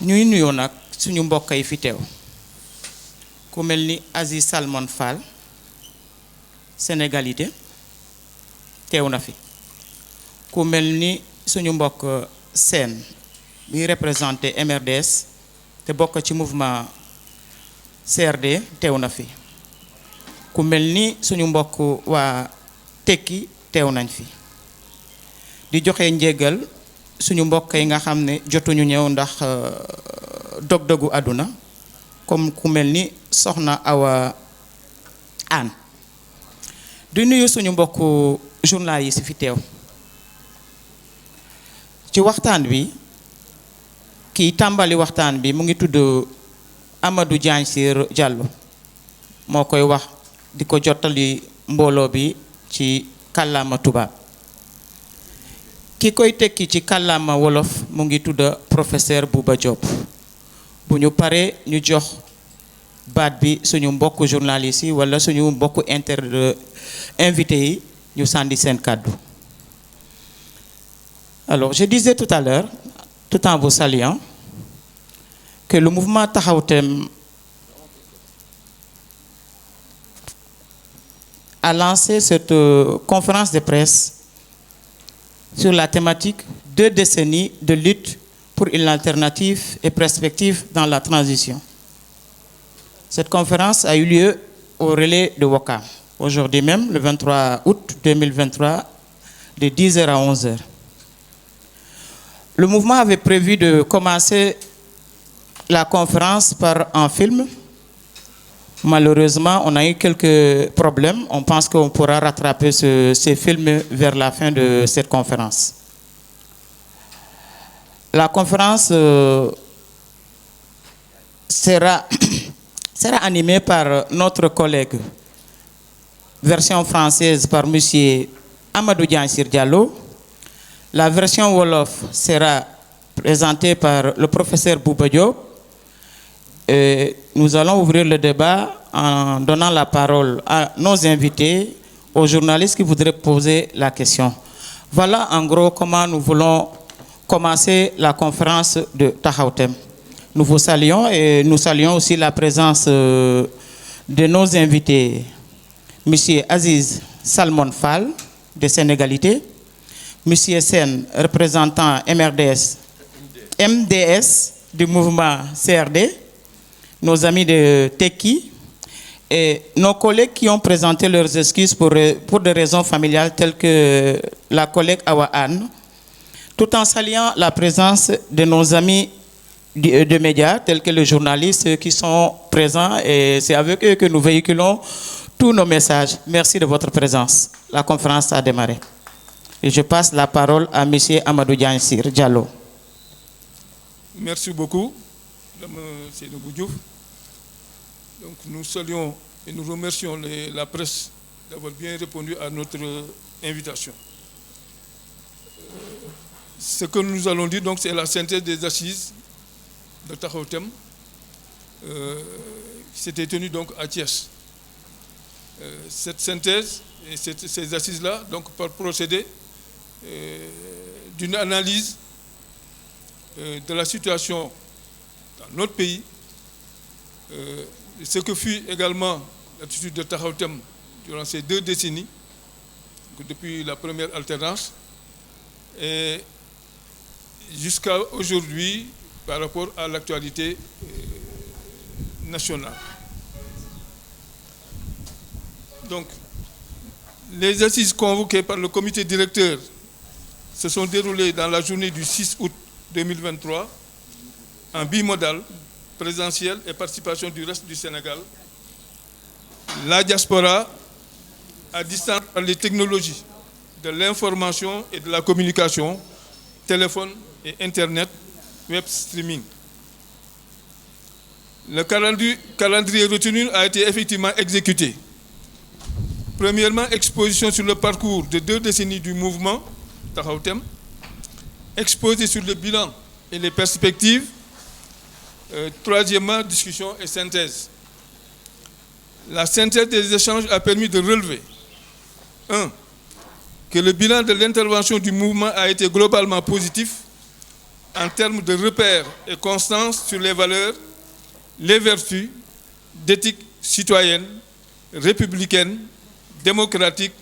ñuy nuyoo nag suñu mbokk yi fi teew ku mel ni Aziz Salmon Fall sénégalité teew na fi ku mel ni suñu mbokk Sène bi représenté MRDS te bokk ci mouvement CRD teew na fi ku mel ni suñu mbokk waa Tekki teew nañ fi di joxe njéggal suñu mbokk yi nga xam ne jotuñu ñëw ndax dog-dogu àdduna comme ku mel ni soxna Awa Aan di nuyu suñu mbokk journaliste yi fi teew ci waxtaan bi kii tàmbali waxtaan bi mu ngi tudd Amadou Diagne Sir Diallo moo koy wax di ko jottali mbooloo bi ci kàllaama tubaab ki koy tekki ci kàllaama wolof mu ngi tudd professeur Bouba Diop bu ñu paree ñu jox baat bi suñu mbokk journaliste yi wala suñu mbokk invité yi ñu sànni seen kàddu. Alors je disais tout à l'heure, tout en vous saluant, que le mouvement Taxawu Thème a lancé cette conférence de presse sur la thématique 2 décennies de lutte pour une alternative et perspective dans la transition. Cette conférence a eu lieu au relais de Ouakam, aujourd'hui même, le 23 août 2023, de 10h à 11h. Le mouvement avait prévu de commencer la conférence par un film. Malheureusement, on a eu quelques problèmes. On pense qu'on pourra rattraper ces films vers la fin de cette conférence. La conférence sera animée par notre collègue, version française par M. Amadou Diagne Sir Diallo. La version Wolof sera présentée par le professeur Bouba Diop. Et nous allons ouvrir le débat en donnant la parole à nos invités, aux journalistes qui voudraient poser la question. Voilà en gros comment nous voulons commencer la conférence de Taxawu Thème. Nous vous saluons et nous saluons aussi la présence de nos invités, M. Aziz Salmon Fall, de Sénégalité, M. Sène, représentant MDS du mouvement CRD, nos amis de Tekki et nos collègues qui ont présenté leurs excuses pour des raisons familiales telles que la collègue Awa Anne, tout en saluant la présence de nos amis de médias tels que les journalistes qui sont présents et c'est avec eux que nous véhiculons tous nos messages. Merci de votre présence. La conférence a démarré. Et je passe la parole à M. Amadou Diagne Sir Diallo. Merci beaucoup, Mme Seynabou Diouf. Donc nous saluons et nous remercions la presse d'avoir bien répondu à notre invitation. Ce que nous allons dire, donc, c'est la synthèse des assises de Taxawu Thème qui s'était tenue donc à Thiès. Cette synthèse et ces assises-là, donc par procédé d'une analyse de la situation dans notre pays, ce que fut également l'attitude de Taxawu Thème durant ces 2 décennies, depuis la première alternance, et jusqu'à aujourd'hui par rapport à l'actualité nationale. Donc, les assises convoquées par le comité directeur se sont déroulées dans la journée du 6 août 2023 en bimodal, présentiel et participation du reste du Sénégal. La diaspora à distance par les technologies de l'information et de la communication, téléphone et Internet, web streaming. Le calendrier retenu a été effectivement exécuté. Premièrement, exposition sur le parcours de 2 décennies du mouvement Taxawu Thème, exposé sur le bilan et les perspectives. Troisièmement, discussion et synthèse. La synthèse des échanges a permis de relever 1. Que le bilan de l'intervention du mouvement a été globalement positif en termes de repères et constance sur les valeurs, les vertus d'éthique citoyenne, républicaine, démocratique,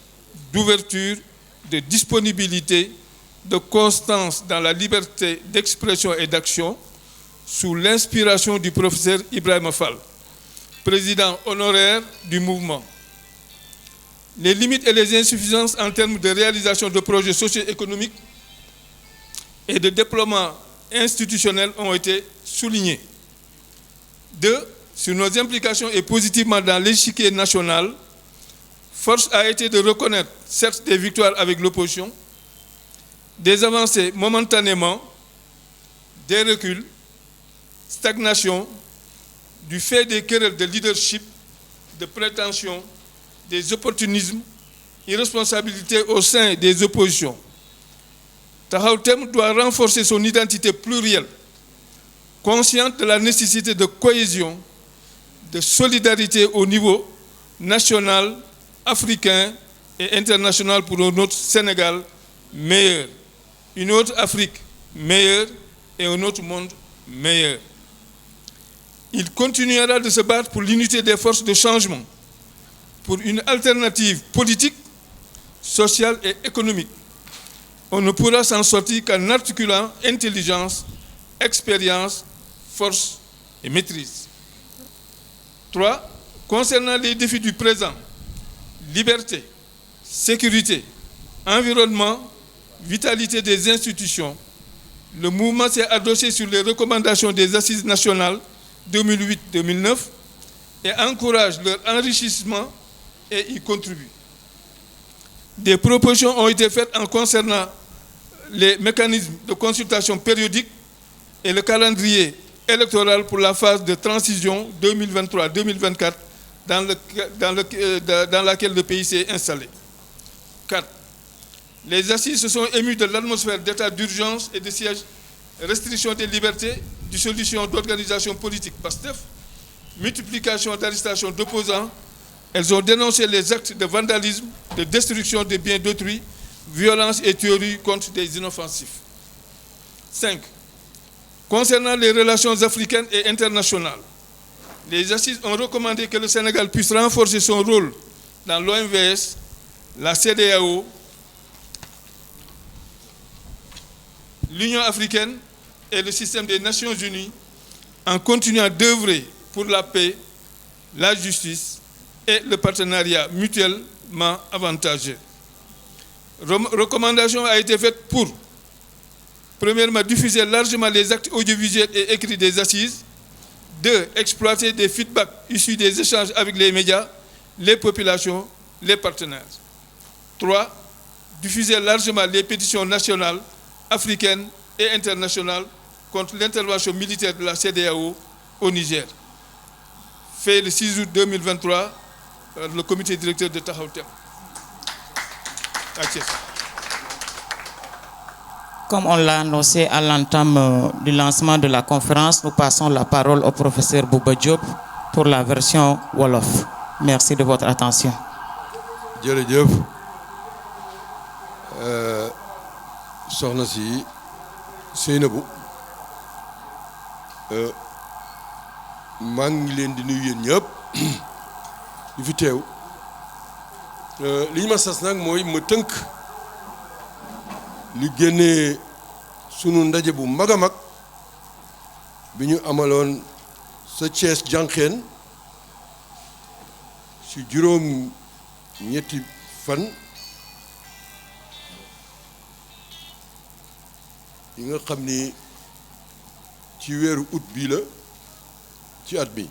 d'ouverture, de disponibilité, de constance dans la liberté d'expression et d'action, sous l'inspiration du professeur Ibrahima Fall, président honoraire du mouvement. Les limites et les insuffisances en termes de réalisation de projets socio-économiques et de déploiement institutionnel ont été soulignées. 2. Sur nos implications et positivement dans l'échiquier national, force a été de reconnaître certes des victoires avec l'opposition, des avancées momentanément, des reculs, stagnation, du fait des querelles de leadership, de prétention, des opportunismes, irresponsabilité au sein des oppositions. Taxawu Thème doit renforcer son identité plurielle, consciente de la nécessité de cohésion, de solidarité au niveau national, africain et international pour un autre Sénégal meilleur, une autre Afrique meilleure et un autre monde meilleur. Il continuera de se battre pour l'unité des forces de changement, pour une alternative politique, sociale et économique. On ne pourra s'en sortir qu'en articulant intelligence, expérience, force et maîtrise. 3. Concernant les défis du présent, liberté, sécurité, environnement, vitalité des institutions, le mouvement s'est adossé sur les recommandations des Assises nationales 2008-2009 et encourage leur enrichissement et y contribue. Des propositions ont été faites en concernant les mécanismes de consultation périodique et le calendrier électoral pour la phase de transition 2023-2024 dans laquelle le pays s'est installé. 4. Les assises se sont émues de l'atmosphère d'état d'urgence et de siège, restriction des libertés, dissolution d'organisations politiques PASTEF, multiplication d'arrestations d'opposants. Elles ont dénoncé les actes de vandalisme, de destruction des biens d'autrui, violence et tuerie contre des inoffensifs. 5. Concernant les relations africaines et internationales, les assises ont recommandé que le Sénégal puisse renforcer son rôle dans l'OMVS, la CEDEAO, l'Union africaine et le système des Nations unies en continuant d'œuvrer pour la paix, la justice et le partenariat mutuellement avantageux. Recommandation a été faite pour, premièrement, diffuser largement les actes audiovisuels et écrits des assises. 2. Exploiter des feedbacks issus des échanges avec les médias, les populations, les partenaires. 3. Diffuser largement les pétitions nationales, africaines et internationales contre l'intervention militaire de la CEDEAO au Niger. Fait le 6 août 2023, le comité directeur de Taxawu Thème. Comme on l'a annoncé à l'entame du lancement de la conférence, nous passons la parole au professeur Bouba Diop pour la version Wolof. Merci de votre attention. Jërëjëf soxna si Seynabou maa ngi leen di nuyu yéen ñëpp ñu fi teew li ñu ma sas nag mooy ma tënk li génnee sunu ndaje bu mag a mag bi ñu amaloon sa Thiès jànqeen ci juróom ñetti fan yi nga xam ni ci weeru août bii la ci at bi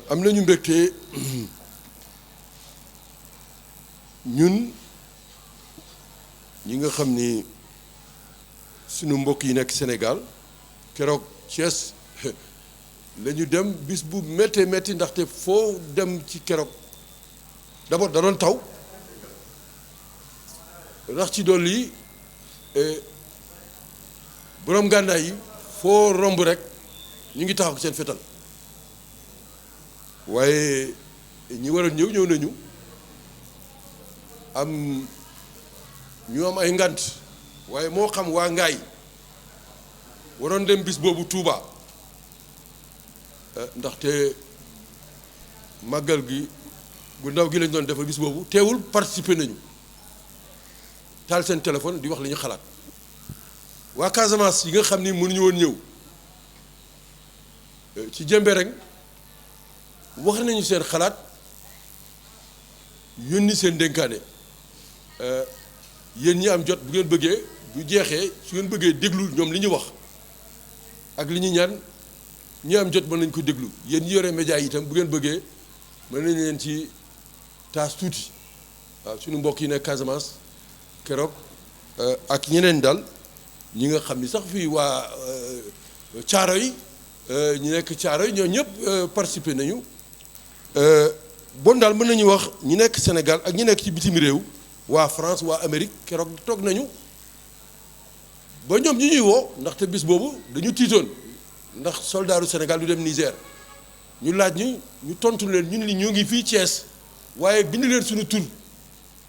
am nañu mbégte ñun ñi nga xam ni sunu mbokk yi nekk Sénégal keroog Thiès la ñu dem bis bu méttee métti ndaxte foo dem ci keroog d'abord da doon taw rax ci dolli borom gànnaay yi foo romb rek ñu ngi taxaw seen fetal waaye ñi waroon ñëw nañu am ñu am ay ngant waaye moo xam waa Ngaay waroon dem bis boobu Touba ndaxte màggal gi bu ndaw gi lañ doon defal bis boobu teewul participer nañu taal seen téléphone di wax li ñu xalaat waa Casamance yi nga xam ni mënuñu woon ñëw ci jëmbe rek wax nañu seen xalaat yónni seen dénkaane yéen ñi am jot bu ngeen bëggee bu jeexee su ngeen bëggee déglu ñoom li ñu wax ak li ñu ñaan ñi am jot mën nañ ko déglu yéen ñi yore média yi itam bu ngeen bëggee mën nañ leen ci taas tuuti waaw suñu mbokk yi nekk Casamance keroog ak ñeneen daal ñi nga xam ni sax fii waa Caaroy ñi nekk Caaroy ñoo ñëpp participer nañu bon daal mën nañu wax ñi nekk Sénégal ak ñi nekk ci bitim réew waa France waa Amérique keroog toog nañu ba ñoom ñi ñuy woo ndaxte bis boobu dañu tiitoon ndax soldaaru Sénégal du dem Niger ñu laaj ñu tontu leen ñun li ñoo ngi fii Thiès waaye bind leen suñu tur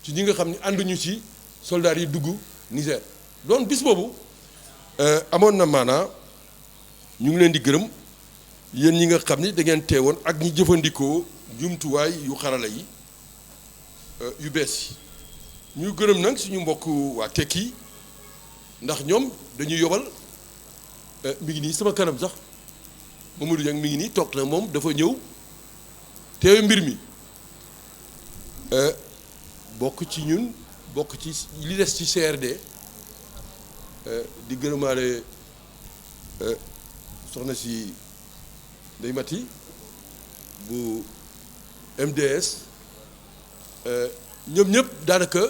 ci ñi nga xam ne ànduñu ci soldaar yi dugg Niger doon bis boobu amoon na maanaa ñu ngi leen di gërëm yéen ñi nga xam ni da ngeen teewoon ak ñi jëfandikoo jumtuwaay yu xarala yi yu bees yi ñu gërëm nag suñu mbokk waa tekki ndax ñoom dañuy yobal mi ngi nii sama kanam sax Mamadou Dieng mi ngi nii toog na moom dafa ñëw teewe mbir mi bokk ci ñun bokk ci li des ci CRD di gërëmaale soxna si Ndeye Mati bu MDS ñoom ñëpp daanaka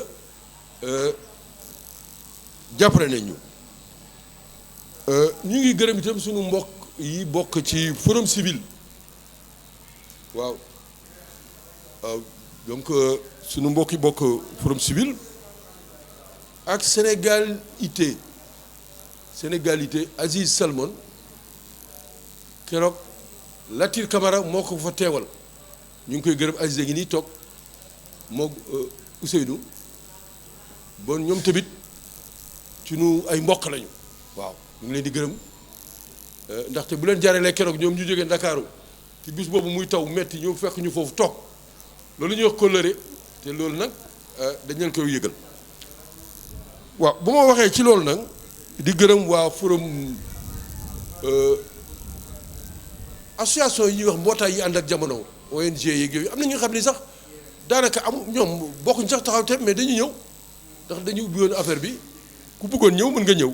jàppale nañ ñu ngi gërëm itam suñu mbokk yi bokk ci forum civil waaw donc suñu mbokk yi bokk forum civil ak Sénégalité Aziz Salmon keroog Latir Camara moo ko fa teewal ñu ngi koy gërëm Aziz a ngi nii toog moo Ousseynou bon ñoom tamit suñu ay mbokk lañu waaw ñu ngi leen di gërëm ndaxte bu leen jaarelee keroog ñoom ñu jógee Ndakaaru ci bis boobu muy taw metti ñu fekk ñu foofu toog loolu ñuy wax kóllëre te loolu nag dañ leen koy yëgal waaw bu ma waxee ci loolu nag di gërëm waa forum association yi ñuy wax mbootaay yi ànd ak jamono ONG yeeg yooyu am na ñu nga xam ni sax daanaka am ñoom bokkuñ sax taxaw te mais dañu ñëw ndax dañu ubbi woon affaire bi ku bëggoon ñëw mën nga ñëw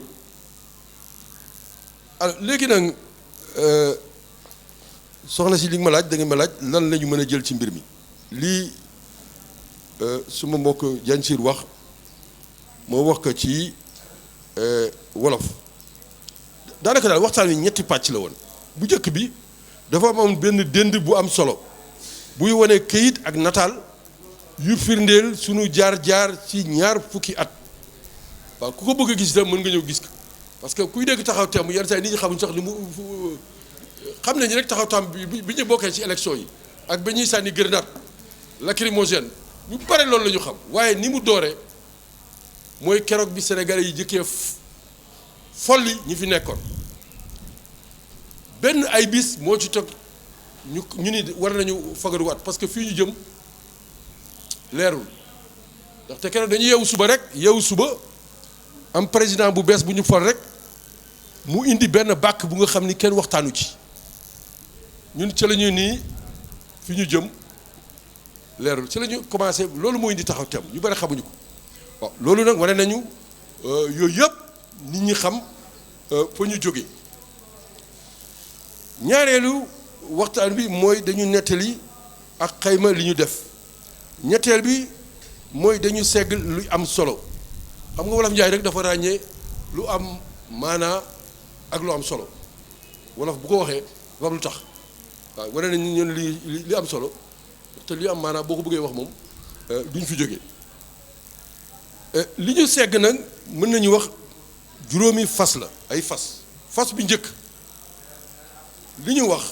alors léegi nag soxna si li nga ma laaj da nga ma laaj lan la ñu mën a jël ci mbir mi lii suma mbokk Jansiir wax moo wax ko ci wolof daanaka daal waxtaan wi ñetti pàcc la woon bu njëkk bi dafa am benn dënd bu am solo buy wane këyit ak nataal yu firndeel sunu jaar-jaar ci ñaar fukki at waaw ku ko bëgg a gis itam mën nga ñëw gis ko parce que kuy dégg taxaw temm yenn saa yi nit ñi xamuñ sax li mu xam nañu rek taxaw temm bi ñu bokkee ci élection yi ak ba ñuy sànni grenade lacrymogène ñu bare loolu la ñu xam waaye ni mu dooree mooy keroog bi Sénégalais yi jëkkee folli ñi fi nekkoon benn ay bis moo ci toog ñu ni war nañu fagaruwaat parce que fii ñu jëm leerul ndaxte keroog dañu yeewu suba am président bu bees bu ñu fol rek mu indi benn bàkk bu nga xam ni kenn waxtaanu ci ñun ci la ñu nii fi ñu jëm leerul ci la ñu commencé loolu moo indi taxaw tem ñu bari xamuñu ko waaw loolu nag wane nañu yooyu yëpp nit ñi xam fa ñu jóge ñaareelu waxtaan bi mooy dañu nettali ak xayma li ñu def ñetteel bi mooy dañu segg lu am solo xam nga wolof njaay rek dafa ràññee lu am maanaa ak lu am solo wolof bu ko waxee dafa am lu tax waaw wane nañu ñun li am solo te li am maanaa boo ko bëggee wax moom duñ fi jógee li ñu segg nag mën nañu wax juróomi fas la ay fas bi njëkk li ñu wax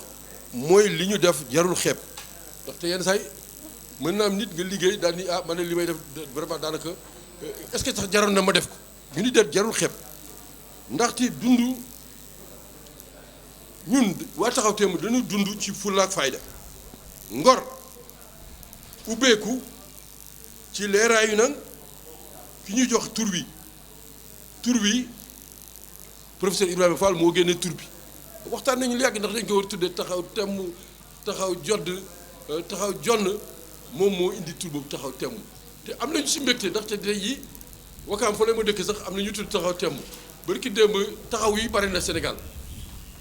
mooy li ñu def jarul xeeb ndaxte yenn saay mën na am nit nga liggéey daal ni man ne li may def vraiment daanaka est-ce que sax jaroon na ma def ko ñu ni det jarul xeeb ndaxte dund ñun waa taxaw temm dañu dund ci fulla ak fayda ngor ubbeeku ci leeraayu nag ki ñuy jox tur bi professeur Ibrahima Fall moo génne tur bi waxtaan nañu lu yàgg ndax dañ ko war tuddee taxaw temm taxaw jonn moom moo indi tur boobu taxaw temm te am nañu si mbégte ndaxte tey yi Wakaam fa la ma dëkk sax am na ñu tudd taxaw temm bari ki démb taxaw yi bari na Sénégal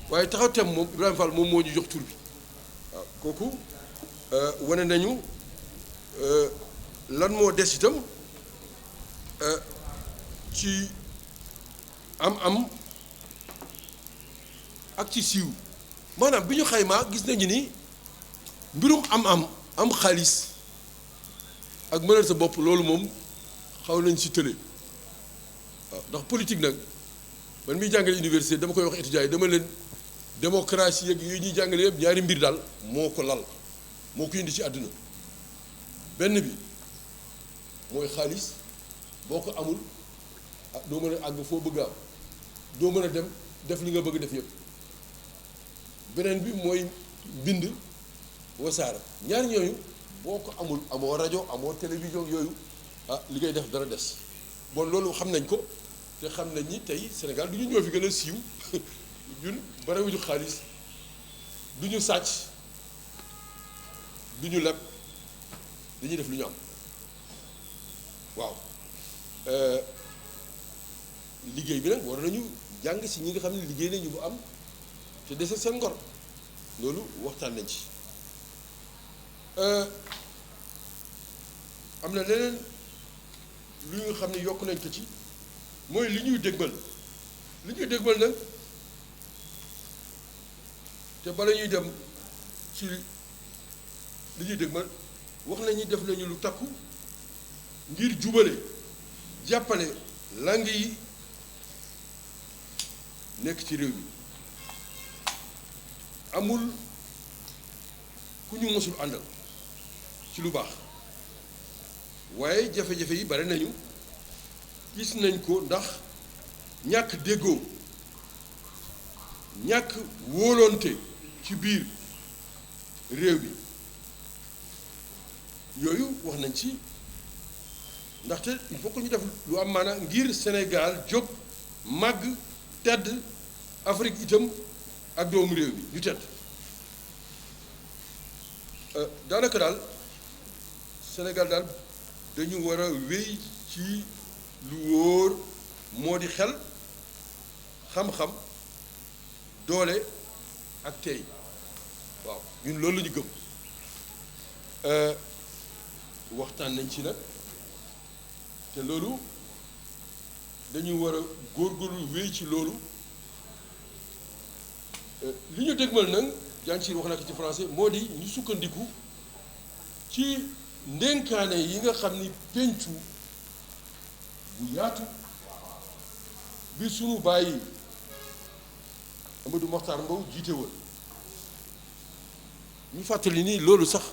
waaye taxaw temm moom Ibrahima Fall moom moo ñu jox tur bi waaw kooku wane nañu lan moo des itam ci am ak ci siiw maanaam bi ñu xaymaa gis nañu ni mbirum am xaalis ak mënal sa bopp loolu moom xaw nañ si tële waaw ndax politique nag man miy jàngale université dama koy wax étudiants yi dama leen démocratie yeeg yooyu ñuy jàngale yëpp ñaari mbir daal moo ko lal moo ko indi ci àdduna benn bi mooy xaalis boo ko amul doo mën a àgg foo bëgg a am doo mën a dem def li nga bëgg def yëpp beneen bi mooy mbind wasaara ñaar ñooyu boo ko amul amoo rajo amoo télévision yooyu li ngay def dara des bon loolu xam nañ ko te xam nañ ni tey Sénégal du ñu ñoo fi gën a siiw ñun barewuñu xaalis du ñu sàcc du ñu leb dañuy def lu ñu am waaw liggéey bi nag war nañu jàng si ñi nga xam ne liggéey nañu bu am te dese seen ngor loolu waxtaan nañ ci am na leneen lu nga xam ne yokk nañ ko ci mooy li ñuy dégmal nag te bala ñuy dem ci li ñuy dégmal wax nañu def nañu lu takku ngir jubale jàppale langue yi nekk ci réew mi amul ku ñu mosul àndal ci lu baax waaye jafe-jafe yi bari nañu gis nañ ko ndax ñàkk déggoo ñàkk wóolonte ci biir réew mi yooyu wax nañ ci ndaxte il faut que ñu def lu am maanaam ngir Sénégal jóg màgg tedd Afrique itam ak doomu réew mi ñu tedd daanaka daal Sénégal daal dañu war a wéy ci lu wóor moo di xel xam-xam doole ak tey waaw ñun loolu la ñu gëm waxtaan nañ ci nag te loolu dañu war a góorgóorlu wéy ci loolu li ñu dégmal nag Diagne wax na ko ci français moo di ñu sukkandiku ci ndénkaane yi nga xam ni pencu bu yaatu bi sunu bàyyi Amadou Mokhtar Mbow jiite woon ñu fàttali ni loolu sax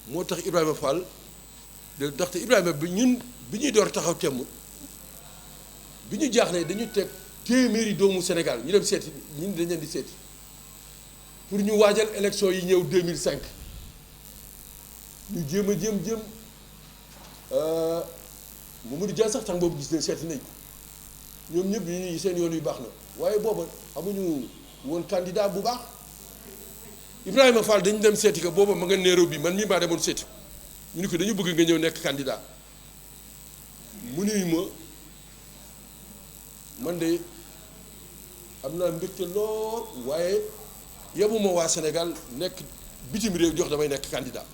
moo tax Ibrahima Fall ndaxte Ibrahima bi ñuy door taxaw temm bi ñu jaaxlee dañu teg téeméeri doomu Sénégal ñu dem seeti ñun dañ leen di seeti pour ñu waajal élection yi ñëw 2005 ñu jéem Mamadou Dia sax tàng boobu gis nañ seeti nañ ko ñoom ñëpp ñu seen yoon yu baax na waaye booba amuñu woon candidat bu baax Ibrahima Fall dañu dem seeti ko booba ma nga Nairobi man mii maa demoon seeti ñu ni ko dañu bëgg nga ñëw nekk candidat mu ni ma man de am naa mbégte lool waaye yebuma waa Sénégal nekk bitim réew jox damay nekk candidat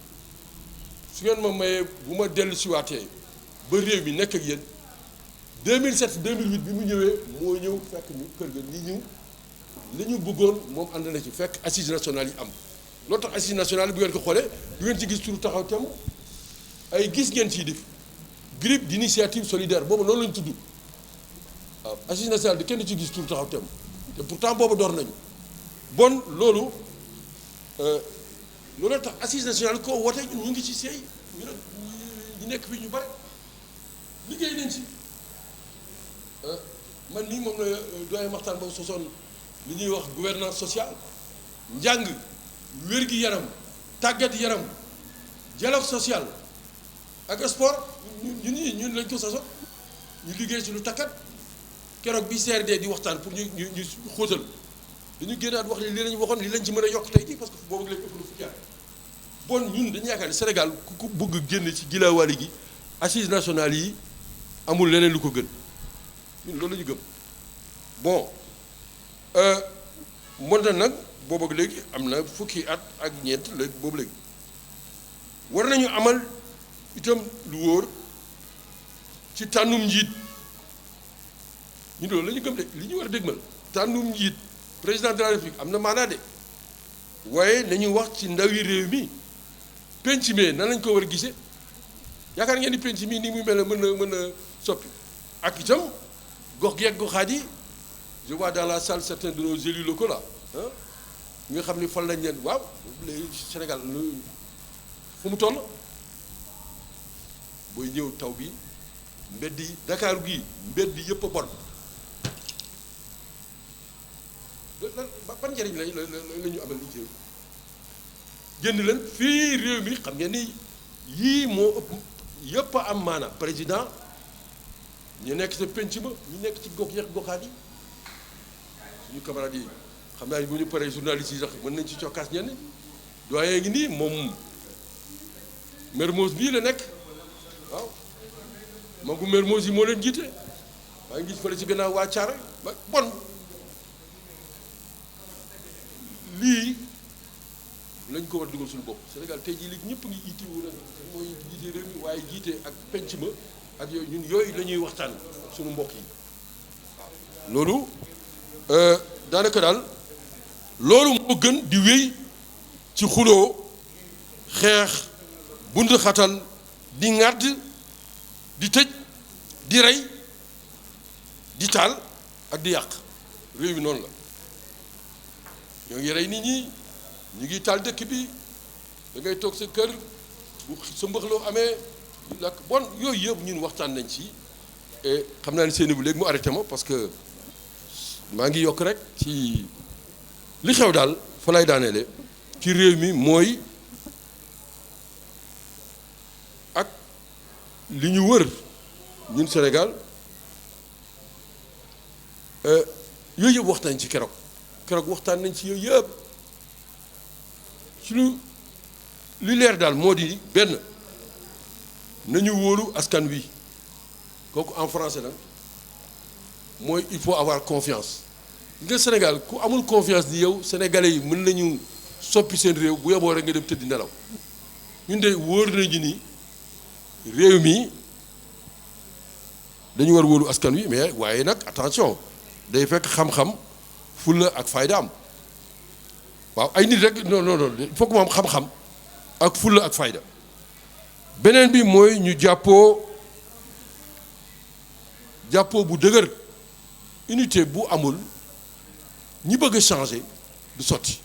su ngeen ma mayee bu ma dellu siwaatee ba réew mi nekk ak yéen 2007 2008 bi mu ñëwee moo ñëw fekk ñu kër ga li ñu bëggoon moom ànd na ci fekk assises nationales yi am loolu tax assises nationales bu ngeen ko xoolee du ngeen ci gis turu taxaw temm ay gis ngeen ciy def groupe d'initiative solidaire boobu noonu lañu tudd waaw assises nationales di kenn du ci gis turu taxaw temm te pourtant boobu door nañu bon loolu loolu tax assises nationales koo wote ñun ñu ngi ci seey ñu nekk fii ñu bare liggéey nañ ci man nii moom la doyen Maxtaan boobu sosoon li ñuy wax gouvernance sociale njàng wér-gi-yaram tàggat yaram dialogue social ak sport ñun lañ ko sosoon ñu liggéey ci lu takkat keroog bi CRD di waxtaan pour ñu xóotal dañu génnaat wax ni lii lañu waxoon lii lañ ci mën a yokk tey jii parce que boobu léegi ëpp na fukki at bon ñun dañu yaakaar ni Sénégal ku bëgg génn ci gilaawaali gi assises nationales yi amul leneen lu ko gën ñun loolu la ñu gëm bon mën na nag boobu ak léegi am na fukki at ak ñeent léegi boobu léegi war nañu amal itam lu wóor ci tànnum njiit ñu loolu la ñu gëm de li ñu war a dégmal tànnum njiit président de la République am na maanaa de waaye nañu wax ci ndawi réew mi penc mi nan lañ ko war a gisee yaakaar ngeen ni penc mi ni muy mel mën a soppi ak itam gox geeg goxaat yi je vois dans la salle certains de nos élus locaux là ñi nga xam ni fan lañ leen waaw léegi Sénégal fu mu toll booy ñëw taw bi mbedd yi Dakar gii mbedd yëpp a bon ban njëriñ la ñu amal li ci génn leen fii réew mi xam ngeen ni yii moo ëpp yëpp a am maana président ñu nekk sa penc ma ñu nekk ci gox yeeg goxaat yi suñu camarades yi xam naa ni bu ñu paree journalistes yi sax mën nañ ci cokkaas ñenn doyen ngi nii moom Mermoz bii la nekk waaw magu Mermoz yi moo leen jiite maa ngi gis fële ci gannaaw waa Thiaroye ba bon lii lañ ko war dugal suñu bopp Sénégal tey jii léegi ñëpp ngi jiitewu la mooy jiite réew mi waaye jiite ak penc ma ak yooyu ñun yooyu la ñuy waxtaan suñu mbokk yi waaw loolu daanaka daal loolu moo gën di wéy ci xuloo xeex bund xatal di ŋàdd di tëj di rey di taal ak di yàq réew mi noonu la ñoo ngi rey nit ñi ñu ngi taal dëkk bi da ngay toog sa kër bu sa mbëxloo amee di lakk bon yooyu yëpp ñun waxtaan nañ ci et xam naa ne seeni bu léegi mu arrêté ma parce que maa ngi yokk rek ci li xew daal fa lay daaneele ci réew mi mooy ak li ñu wër ñun Sénégal yooyu yëpp waxtaan nañ ci keroog waxtaan nañ ci yooyu yëpp ci li leer daal moo di benn nañu wóolu askan wi kooku en français nag mooy il faut avoir confiance nga Sénégal ku amul confiance ni yow sénégalais yi mën nañu soppi seen réew bu yeboo rek nga dem tëddi nelaw ñun de wóor nañu ni réew mi dañu war wóolu askan wi mais waaye nag attention day fekk xam-xam fulla ak fayda am waaw ay nit rek non il faut que mu am xam-xam ak fulla ak fayda beneen bi mooy ñu jàppoo bu dëgër unité bu amul ñi bëgg a changer du sotti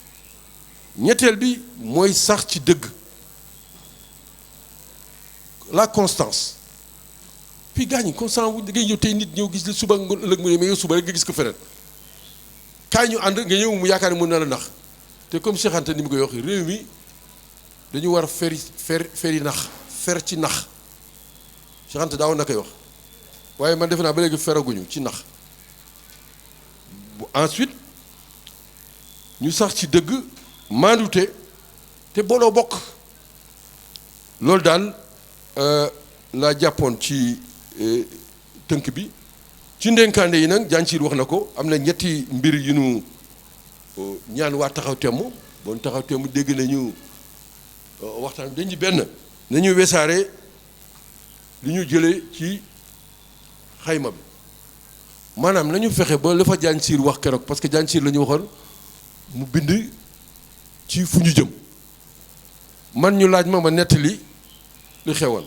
ñetteel bi mooy sax ci dëgg la constance puis gars ñi constant wu da ngay ñëw tey nit ñëw gis la suba nga ëllëg mu ne mais yow suba rek nga gis ko feneen kaay ñu ànd nga ñëw mu yaakaar ne mën na la nax te comme Cheikh Anta ni mu koy wax réew mi dañu war a feri nax fer ci nax Cheikh Anta daawoon na koy wax waaye man defe naa ba léegi feraguñu ci nax bu ensuite ñu sax ci dëgg maandute te booloo bokk loolu daal laa jàppoon ci tënk bi ci ndenkaande yi nag Diagne wax na ko am na ñetti mbir yu nu ñaan waa taxaw temm bon taxaw temm dégg nañu waxtaan bi dañu benn nañu wesaare li ñu jëlee ci xayma bi maanaam nañu fexe ba la fa Diagne wax keroog parce que Diagne la ñu waxoon mu bind ci fu ñu jëm man ñu laaj ma nettali li xewoon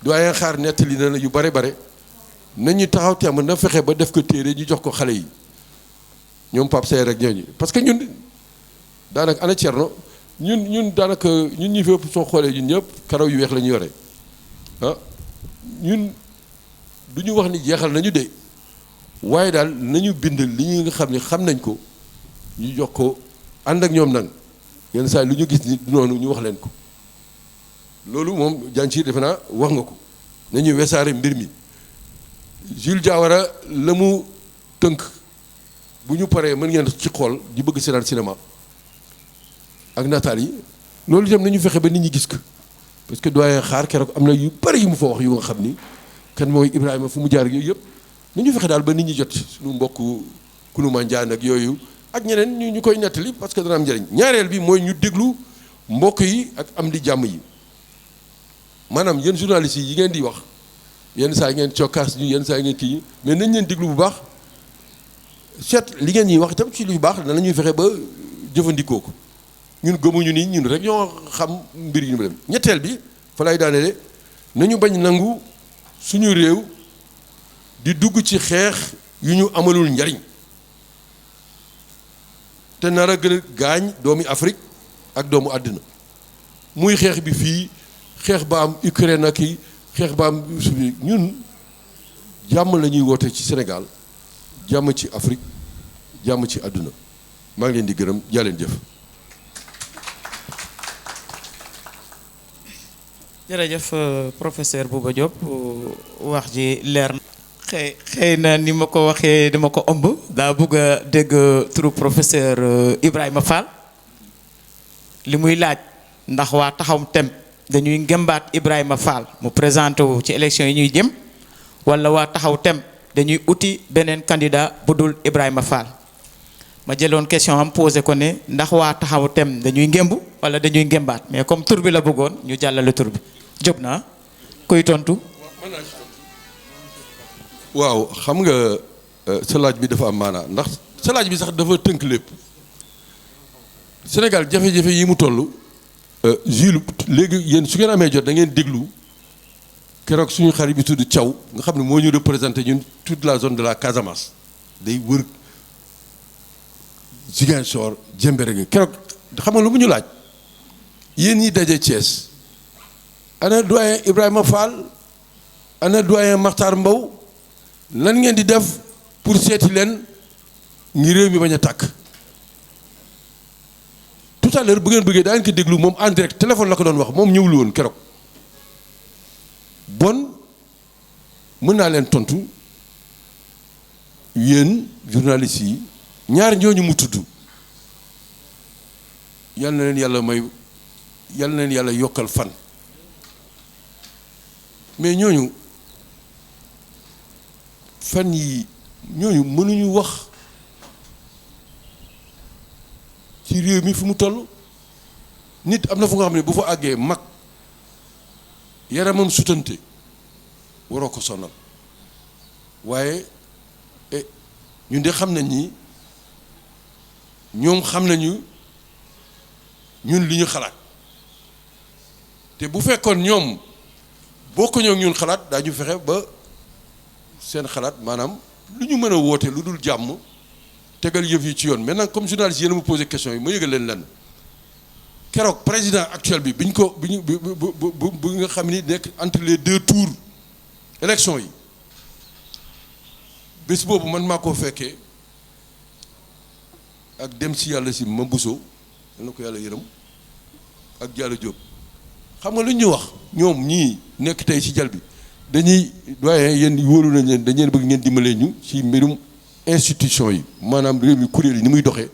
doyen xaar nettali na la yu bare nañu taxaw temm na fexe ba def ko téere ñu jox ko xale yi ñoom Pape Seye rek ñooñu parce que ñun daanaka ana Thierno ñun daanaka ñun ñi fépp soo xoolee ñun ñëpp karaw yu weex la ñu yore ñun du ñu wax ni jeexal nañu de waaye daal nañu bind li ñu nga xam ne xam nañ ko ñu jox ko ànd ak ñoom nag yenn saa lu ñu gis ni noonu ñu wax leen ko loolu moom Diagne defe naa wax nga ko nañuy wesaare mbir mi Jules Diawara la mu tënk bu ñu paree mën ngeen ci xool di bëgg seetaan cinéma ak nataal yi loolu itam nañu fexe ba nit ñi gis ko parce que doyen xaar keroog am na yu bari yu mu fa wax yu nga xam ni kan mooy Ibrahima fu mu jaar yooyu yëpp nañu fexe daal ba nit ñi jot suñu mbokk Kounouma Ndiaye ak yooyu ak ñeneen ñu koy nettali parce que dana am njëriñ ñaareel bi mooy ñu déglu mbokk yi ak am di jàmm yi maanaam yéen journalistes yi ngeen di wax yenn saa yi ngeen cokkaas ñu yenn saa yi ngeen kii mais nañ leen déglu bu baax seet li ngeen ñuy wax itam ci lu baax dana ñuy fexe ba jëfandikoo ko ñun gëmuñu ni ñun rek ñoo xam mbir yi ñu dem ñetteel bi fa lay daaneele nañu bañ nangu suñu réew di dugg ci xeex yu ñu amalul njariñ te nar a gën a gaañ doomi Afrique ak doomu àddina muy xeex bi fii xeex ba am Ukraine ak i xeex ba am ñun jàmm la ñuy woote ci Sénégal jàmm ci Afrique jàmm ci àdduna maa ngi leen di gërëm jaaleen jëf. jërëjëf professeur Bouba Diop wax ji leer na. xëy na ni ma ko waxee dama ko ëmb daa bëgg a dégg turu professeur Ibrahima Fall li muy laaj ndax waa taxaw tem dañuy ngëmbaat Ibrahima Fall mu présenté wu ci élection yi ñuy jëm wala waa taxaw tem dañuy uti beneen candidat bu dul Ibrahima Fall ma jëloon question am posé ko ne ndax waa taxaw tem dañuy ngëmb wala dañuy ngëmbaat mais comme tur bi la bëggoon ñu jàllale tur bi jóg naa kuy tontu. waaw xam nga sa laaj bi dafa am maanaa ndax sa laaj bi sax dafa tënk lépp Sénégal jafe-jafe yi mu toll Jules léegi yéen su ngeen amee jot da ngeen déglu keroog suñu xarit bi tudd Thiaw nga xam ne moo ñu représenté ñun toute la zone de la Casamance day wër Ziguinchor Diembéring keroog xam nga lu mu ñu laaj yéen ñi daje Thiès ana doyen Ibrahima Fall ana doyen Makhtar Mbow lan ngeen di def pour seeti leen ngi réew mi bañ a tàkk tout à l'heure bu ngeen bëggee daa ngeen ko déglu moom en direct téléphone la ko doon wax moom ñëwul woon keroog bon mën naa leen tontu yéen journalistes yi ñaar ñooñu mu tudd yal na leen yàlla may yal na leen yàlla yokkal fan mais ñooñu fan yi ñooñu mënuñu wax ci réew mi fu mu toll nit am na fu nga xam ne bu fa àggee mag yaramam sutante waroo ko sonal waaye ñun de xam nañ ni ñoom xam nañu ñun li ñu xalaat te bu fekkoon ñoom bokkuñoo ak ñun xalaat daañu fexe ba seen xalaat maanaam lu ñu mën a woote lu dul jàmm tegal yëf yi ci yoon maintenant comme journaliste yéen a ma posé question yi ma yëgal leen lenn keroog président actuel bi bi nga xam ni nekk entre les deux tours élection yi bés boobu man maa koo fekkee ak dem si yàlla si Mambuso na ko yàlla yërëm ak Diallo Diop xam nga lu ñu wax ñoom ñii nekk tey si jal bi dañuy doyen yéen wóolu nañ leen dañ leen bëgg ngeen dimbalee ñu ci mbirum institution yi maanaam réew mi kuréel yi ni muy doxee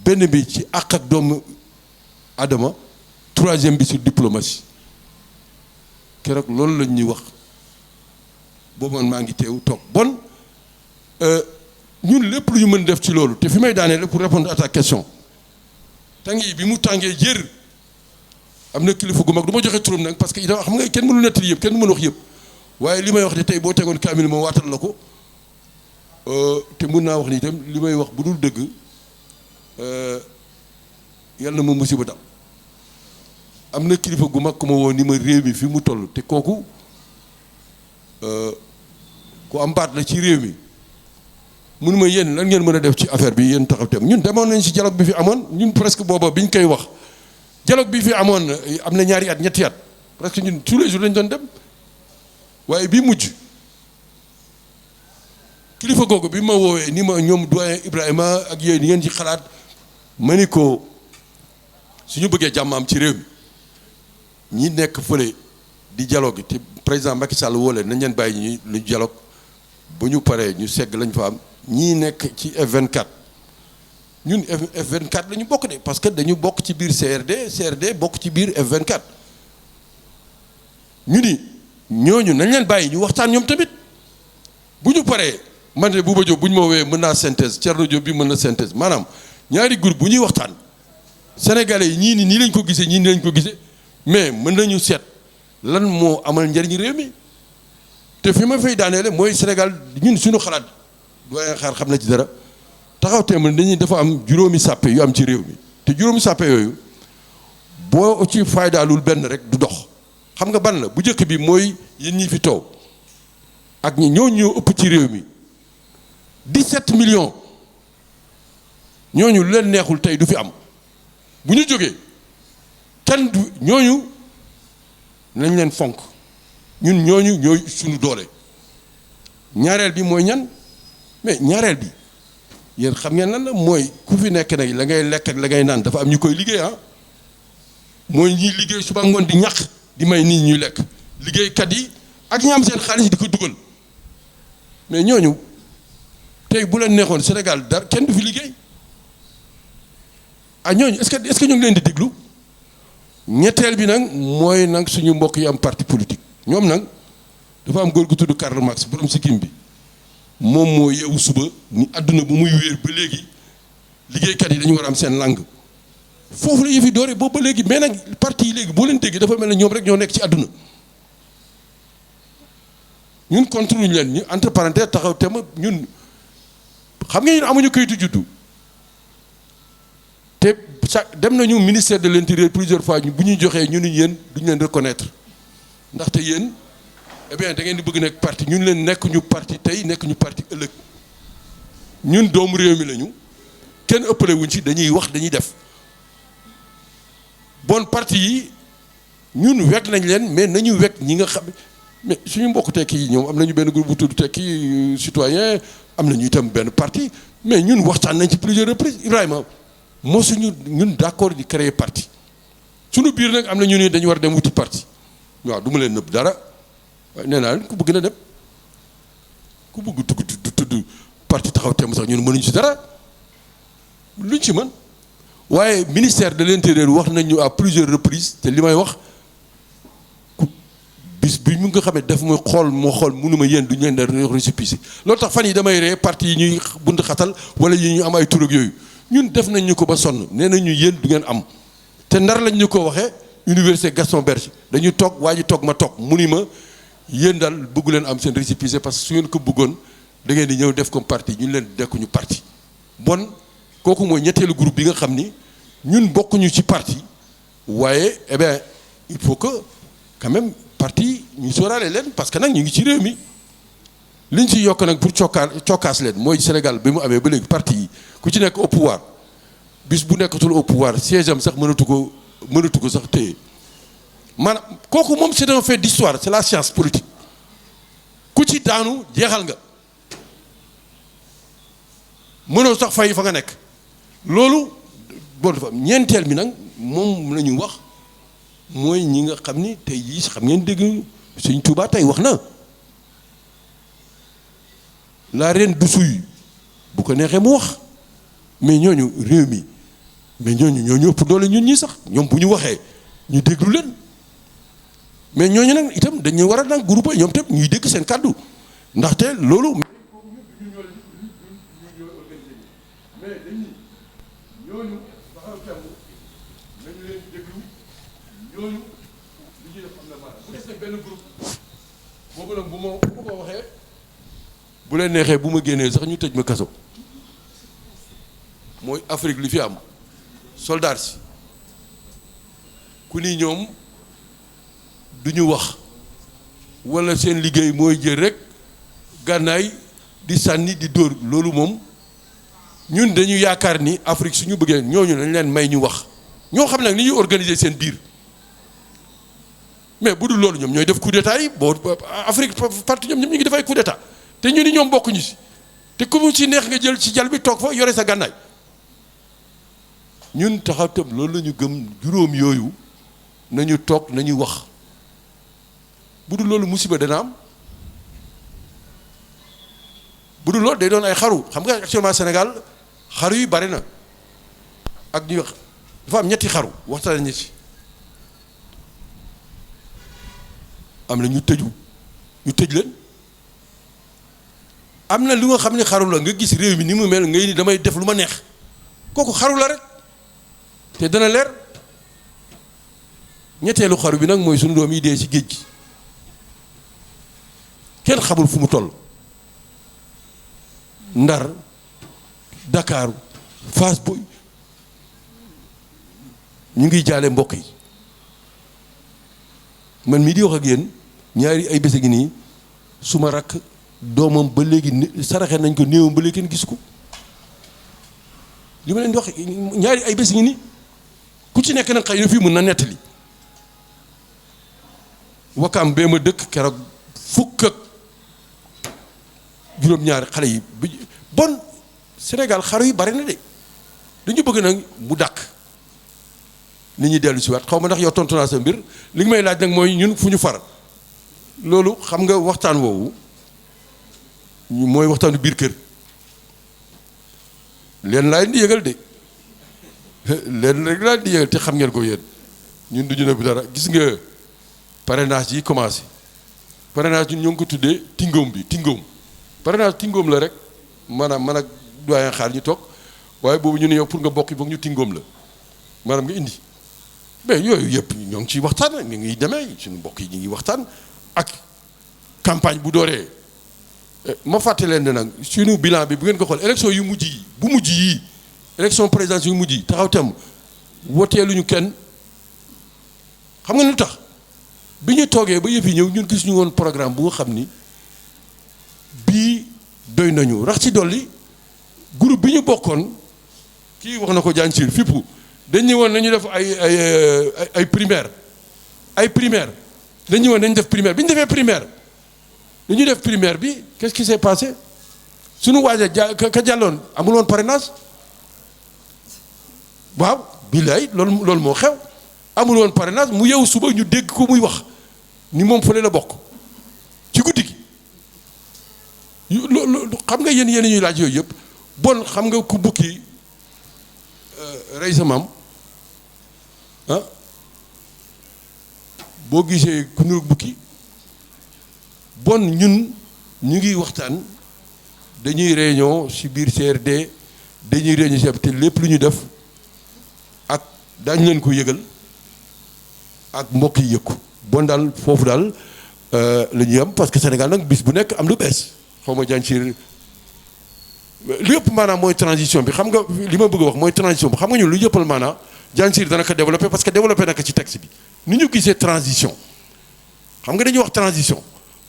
benn bi ci àq ak doomu Adama troisième bi sur diplomatie keroog loolu lañ ñuy wax boobu man maa ngi teew toog bon ñun lépp lu ñu mën def ci loolu te fi may daaneel pour répondre à ta question tàng yi bi mu tàngee jër am na kilifa gu mag du ma joxe turam nag parce que itam xam nga kenn mënu nettali yëpp kenn mënu wax yëpp waaye li may wax de tey boo tegoon kaamil ma waatal la ko te mun naa wax ni itam li may wax bu dul dëgg yàlla na ma musiba dal am na kilifa gu mag ku ma woo ni ma réew mi fi mu toll te kooku ku am baat la ci réew mi mun ma yéen lan ngeen mën a def ci affaire bi yéen taxaw tem ñun demoon nañ si dialogue bi fi amoon ñun presque booba bi ñu koy wax dialogue bi fi amoon am na ñaari at ñetti at presque ñun tous les jours lañ doon dem waaye bii mujj kilifa googu bi ma woowee ni ma ñoom doyen Ibrahima ak yooyu ni ngeen ci xalaat ma ni ko suñu bëggee jàmm ci réew mi ñi nekk fële di dialogue te président Macky Sall woo leen nañ leen bàyyi ñu lu dialogue bu ñu paree ñu segg lañ fa am ñii nekk ci F24 ñun F24 la ñu bokk de parce que dañu bokk ci biir CRD bokk ci biir F24 ñu ni ñooñu nañ leen bàyyi ñu waxtaan ñoom tamit bu ñu paree man de Bouba Diop bu ñu ma woowee mën naa synthèse Thierno Diop bi mën na synthèse maanaam ñaari groupe bu ñuy waxtaan sénégalais yi ñii nii lañ ko gisee ñii nii lañ ko gisee mais mën nañu seet lan moo amal njëriñ réew mi te fi ma fay daaneele mooy Sénégal ñun suñu xalaat doyen xaar xam na ci dara taxaw teemal dañuy dafa am juróomi sàppe yu am ci réew mi te juróomi sàppe yooyu boo ci faydaalul benn rek du dox xam nga ban la bu njëkk bi mooy yéen ñi fi toog ak ñoo ëpp ci réew mi 17 millions ñooñu lu leen neexul tey du fi am bu ñu jógee kenn du ñooñu nañ leen fonk ñun ñooñu ñooy suñu doole ñaareel bi mooy ñan mais ñaareel bi yéen xam ngeen lan la mooy ku fi nekk nag la ngay lekk ak la ngay naan dafa am ñu koy liggéey mooy ñiy liggéey suba ngoon di ñaq di may nit ñuy lekk liggéeykat yi ak ñi am seen xaalis di ko dugal mais ñooñu tey bu leen neexoon Sénégal dara kenn du fi liggéey ñooñu est-ce que ñu ngi leen di déglu ñetteel bi nag mooy nag suñu mbokk yi am parti politique ñoom nag dafa am góor gu tudd Karl Marx borom sikkim bi moom moo yeewu suba ni àdduna bu muy wéer ba léegi liggéeykat yi dañu war a am seen langue foofu la yëfi doore boobu ba léegi mais nag parti yi léegi boo leen dégg dafa mel ne ñoom rek ñoo nekk ci àdduna ñun contre ñu leen ñu entre parenthèses taxaw tema ñun xam nga ñun amuñu kayitu juddu te dem nañu ministère de l'intérieur plusieurs fois bu ñuy joxee ñu ni yéen duñu leen reconnaître ndaxte yéen eh bien da ngeen di bëgg nekk parti ñun leen nekk ñu parti tey nekk ñu parti ëllëg ñun doomu réew mi lañu kenn ëppale wuñ ci dañuy wax dañuy def bon parti yi ñun wekk nañ leen mais nañu wekk ñi nga xam mais suñu mbokk tekki yi ñoom am nañu benn groupe bu tudd tekki citoyen am nañu itam benn parti mais ñun waxtaan nañ ci plusieurs reprises Ibrahima moo suñu ñun d'accord di créer parti suñu biir nag am na ñu ne dañu war a dem wuti parti waaw du ma leen nëbb dara waaye nee naa ku bëgg na dem ku bëgg tudd parti taxaw temm sax ñun mënuñu ci dara luñ ci mën waaye ministère de l'intérieur wax nañu à plusieurs reprises te li may wax bis bi mu nga xam ne daf ma xool moo xool mënuma yéen du ñu leen di récépissé loolu tax fan yi damay ree parti yi ñuy bund xatal wala yi ñu am ay tur ak yooyu ñun def nañ ñu ko ba sonn nee nañu yéen du ngeen am te ndar lañ ñu ko waxee université Gaston Berger dañu toog waa ji toog ma toog mu ni ma yéen daal bëggu leen am seen récépissé parce que su ngeen ko bëggoon da ngeen di ñëw def comme parti ñun leen dekkuñu parti bon kooku mooy ñetteelu groupe bi nga xam ni ñun bokkuñu ci parti waaye eh bien il faut que quand même parti ñu sóoraale leen parce que nag ñu ngi ci réew mi liñ ci yokk nag pour cokkaas leen mooy Sénégal bi mu amee ba léegi parti yi ku ci nekk au pouvoir bis bu nekkatul au pouvoir siège am sax mënatu ko sax téye maanaam kooku moom c'est un fait d'histoire c'est la science politique ku ci daanu jeexal nga mënoo sax fay fa nga nekk loolu bon dafa am ñeenteel bi nag moom la ñu wax mooy ñi nga xam ni tey jii xam ngeen dégg Sëñ Tuubaa tey wax na la reine du suy bu ko neexee mu wax mais ñooñu réew mi mais ñooñu ëpp doole ñun ñi sax ñoom bu ñu waxee ñu déglu leen mais ñooñu nag itam dañu war a nag groupe ñoom itam ñuy dégg seen kàddu ndaxte loolu. ñooñu li ñuy def am na maanaam bu des nag benn groupe boobu nag bu ma ko waxee bu leen neexee bu ma génnee sax ñu tëj ma kaso mooy Afrique li fi am soldats si ku ni ñoom du ñu wax walla seen liggéey mooy jël rek gànnaay di sànni di dóor loolu moom ñun dañu yaakaar ni Afrique suñu bëggee ñooñu dañ leen may ñu wax ñoo xam nag ni ñuy organiser seen biir mais bu dul loolu ñoom ñooy def coup d'état yi boo Afrique parti ñoom ñu ngi def ay coup d'état te ñu ni ñoom bokkuñu si te ku mu ci neex nga jël ci jal bi toog fa yore sa gànnaay ñun taxaw tam loolu la ñu gëm juróom yooyu nañu toog nañu wax bu dul loolu musiba dana am bu dul loolu day doon ay xaru xam nga actuellement Sénégal xaru yi bari na ak ñuy wax dafa am ñetti xaru waxtaan nañu ci am na ñu tëju ñu tëj leen am na lu nga xam ne xaru la nga gis réew mi ni mu mel ngay ni damay def lu ma neex kooku xaru la rek te dana leer ñetteelu xaru bi nag mooy sunu doom yi dee ci géej gi kenn xamul fu mu toll Ndar Dakar Fass Boy ñu ngi jaale mbokk yi man mii di wax ak yéen ñaari ay bés gi nii su ma rakk doomam ba léegi saraxe nañ ko néewam ba léegi kenn gis ko li ma leen di wax ñaari ay bés gi nii ku ci nekk nag xëy na fii mën na nettali Wakaam bee ma dëkk keroog fukk ak juróom-ñaari xale yi bon Sénégal xaru yi bari na de dañu bëgg nag mu dàkk nit ñi dellu si waat xaw ma ndax yow tontu naa sa mbir li nga may laaj nag mooy ñun fu ñu far loolu xam nga waxtaan woowu mooy waxtaanu biir kër leen laa di yëgal de leen rek laa di yëgal te xam ngeen ko yéen ñun duñu ne bi dara gis nga parrainage yi commencé parrainage ñun ñoo ngi ko tuddee tingoom bi tingoom parrainage tingoom la rek maanaam man ak doyen xaar ñu toog waaye boobu ñu ne yow pour nga bokk boog ñu tingoom la maanaam nga indi mais yooyu yëpp ñoo ngi ciy waxtaan ñu ngi demee suñu mbokk yi ñu ngi waxtaan ak campagne bu dooree ma fàtte leen ne nag suñu bilan bi bu ngeen ko xool élection yu mujj yi bu mujj yi élection présidentielle yu mujj yi taxaw tam woteeluñu kenn xam nga lu tax bi ñu toogee ba yëf yi ñëw ñun gis ñu woon programme bu nga xam ni bii doy nañu rax ci dolli groupe bi ñu bokkoon kii wax na ko jàncir fippu dañ ñu woon nañu def ay primaire dañ ñu woon nañu def primaire bi ñu defee primaire dañu def primaire bi qu'est-ce qui s'est passé suñu waaja ka jàlloon amul woon parrainage waaw billaay loolu moo xew amul woon parrainage mu yow suba ñu dégg ko muy wax ni moom fële la bokk ci guddi gi xam nga yéen ñuy laaj yooyu yëpp bon xam nga ku bukki rey sa maam ah boo gisee ku nuru bukki bon ñun ñu ngi waxtaan dañuy réunion ci biir CRD dañuy réunion ci te lépp lu ñu def ak daañu leen ko yëgal ak mbokk yi yëg ko bon daal foofu daal la ñuy am parce que Sénégal nag bis bu nekk am lu bees xaw ma jàncir lépp maanaam mooy transition bi xam nga li ma bëgg a wax mooy transition bi xam nga ñun lu jëppal maanaam jàncir dana ko développé parce que développé na ko ci texte bi ni ñu gisee transition xam nga dañuy wax transition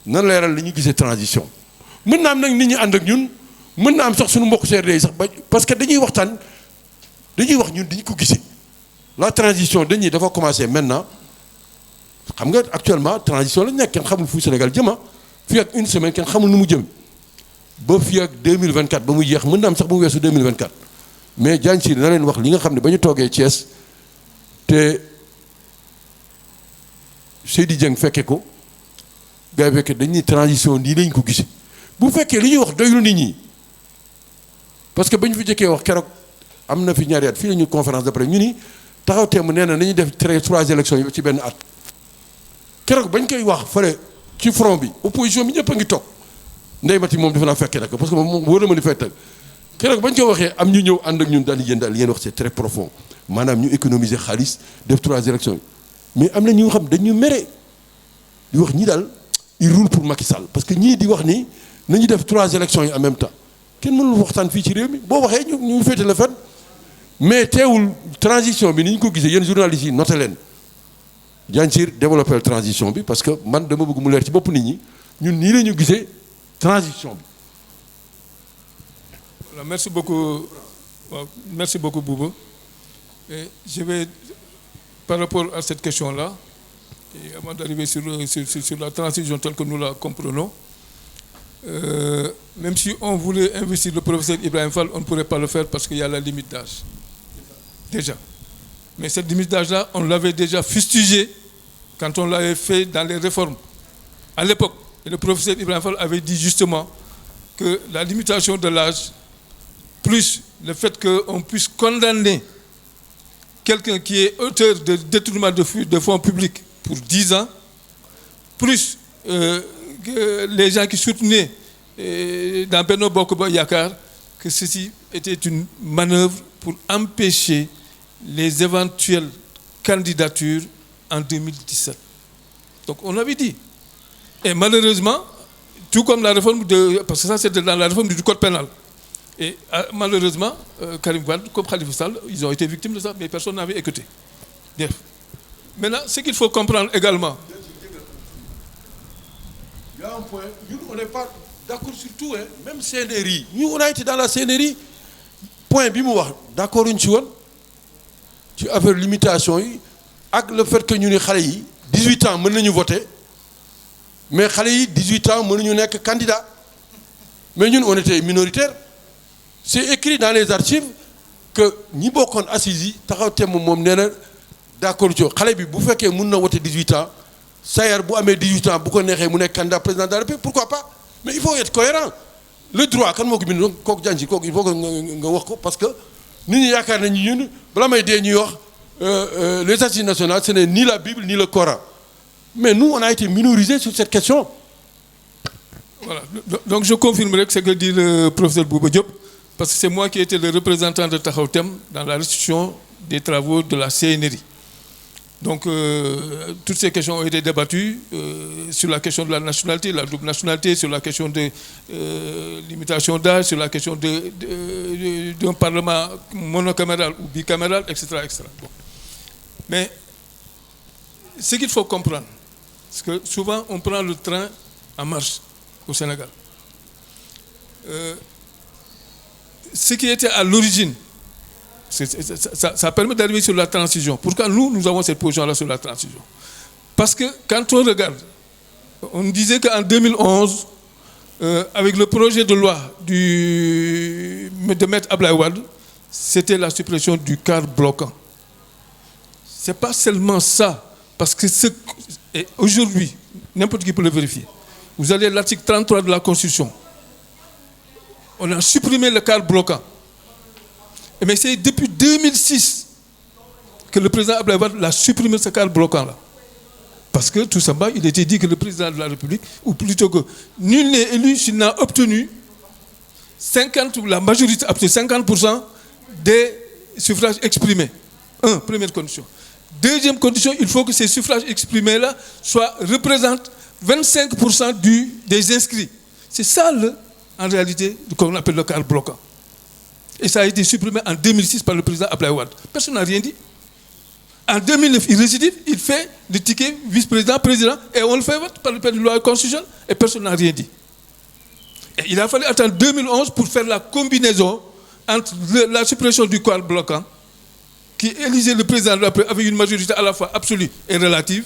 nan leeral li ñu gisee transition mën na am nag nit ñi ànd ak ñun mën na am sax suñu mbokk CRD yi sax ba parce que dañuy waxtaan dañuy wax ñun dañu ko gisee la transition dañuy dafa commencé maintenant xam nga actuellement transition la nekk kenn xamul fu Sénégal jëma fii ak une semaine kenn xamul nu mu jëm ba fii ak 2024 ba muy jeex mën na am sax ba mu weesu 2024 mais Diagne Sy na leen wax li nga xam ne ba ñu toogee Thiès te Seydi Dieng fekke ko gars yi fekke dañuy transition nii lañ ko gisee bu fekkee li ñuy wax doylu nit ñi parce que ba ñu fi jëkkee wax keroog am na fi ñaari at fii la ñu conférence de presse ñu ni taxaw teem nee na nañuy def 3 élections yi ci benn at keroog bañ koy wax fële ci front bi opposition bi ñëpp a ngi toog ndey mati moom defe naa fekkee nag parce que moom wóor na ma ni fekk keroog bañ ko waxee am ñu ñëw ànd ak ñun daal di daal li ngeen wax c'est très profond maanaam ñu économiser xaalis def 3 élections yi mais am na ñu nga xam dañu mere di wax ñi daal il roule pour Macky Sall parce que ñii di wax ni nañu def 3 élections yi en même temps kenn mënul waxtaan fii ci réew mi boo waxee ñu féete la fen mais teewul transition bi ni ñu ko gisee yéen journalistes yi noté leen Diagne Sy développer transition bi parce que man dama bëgg mu leer ci bopp nit ñi ñun nii la ñu gisee transition bi. Voilà, merci beaucoup Bouba. Et je vais par rapport à cette question-là et avant d'arriver sur la transition telle que nous la comprenons même si on voulait investir le professeur Ibrahim Fall, on ne pourrait pas le faire parce qu'il y a la limite d'âge. Déjà. Mais cette limite d'âge-là, on l'avait déjà fustigée quand on l'avait fait dans les réformes. À l'époque, le professeur Ibrahim Fall avait dit justement que la limitation de l'âge, plus le fait qu'on puisse condamner quelqu'un qui est auteur de détournement de fonds publics pour 10 ans, plus les gens qui soutenaient dans Benno Bokk Yakaar, que ceci était une manœuvre pour empêcher les éventuelles candidatures en 2017. Donc on avait dit. Et malheureusement, tout comme la réforme parce que ça c'était dans la réforme du code pénal. Et malheureusement, Karim Wade, comme Khalifa Sall, ils ont été victimes de ça, mais personne n'avait écouté. Bien. Maintenant, ce qu'il faut comprendre également. Il y a un point, nous on n'est pas d'accord sur tout, hein. Même CNRI. Nous on a été dans la CNRI. Point bimouah, d'accord une chose. Tu as fait limitation, avec le fait que nous avons 18 ans, nous voter. Mais les 18 ans, nous sommes candidats. Mais nous, on était minoritaires. C'est écrit dans les archives que nous avons assisi, d'accord, les vous faites que nous avons 18 ans, ça y est, 18 ans, vous êtes candidat président de la République, pourquoi pas? Mais il faut être cohérent. Le droit, quand il faut que parce que nous les assises nationales, ce n'est ni la Bible ni le Coran. Mais nous, on a été minorisés sur cette question. Voilà. Donc je confirmerai que ce que dit le professeur Bouba Diop, parce que c'est moi qui étais le représentant de Taxawu Thème dans la restitution des travaux de la CNRI. Donc toutes ces questions ont été débattues sur la question de la nationalité, la double nationalité, sur la question de limitation d'âge, sur la question d'un parlement monocaméral ou bicaméral, etc. etc. Bon. Mais ce qu'il faut comprendre, c'est que souvent on prend le train en marche au Sénégal. Ce qui était à l'origine, ça permet d'arriver sur la transition. Pourquoi nous avons cette position-là sur la transition? Parce que quand on regarde, on disait qu'en 2011, avec le projet de loi de Maître Abdoulaye Wade, c'était la suppression du quart bloquant. Ce n'est pas seulement ça, parce que aujourd'hui, n'importe qui peut le vérifier. Vous allez à l'article 33 de la Constitution. On a supprimé le quart bloquant. Mais c'est depuis 2006 que le président Abdoulaye Wade a supprimé ce quart bloquant-là. Parce que tout simplement, il était dit que le président de la République, ou plutôt que nul n'est élu s'il n'a obtenu la majorité, 50% des suffrages exprimés. Première condition. Deuxième condition, il faut que ces suffrages exprimés-là représentent 25% des inscrits. C'est ça, en réalité, qu'on appelle le quart bloquant. Et ça a été supprimé en 2006 par le président Abdoulaye Wade. Personne n'a rien dit. En 2009, il récidive, il fait le ticket vice-président, président, et on le fait vote par le loi constitutionnelle, et personne n'a rien dit. Et il a fallu attendre 2011 pour faire la combinaison entre la suppression du quart bloquant, qui élisait le président de la République avec une majorité à la fois absolue et relative,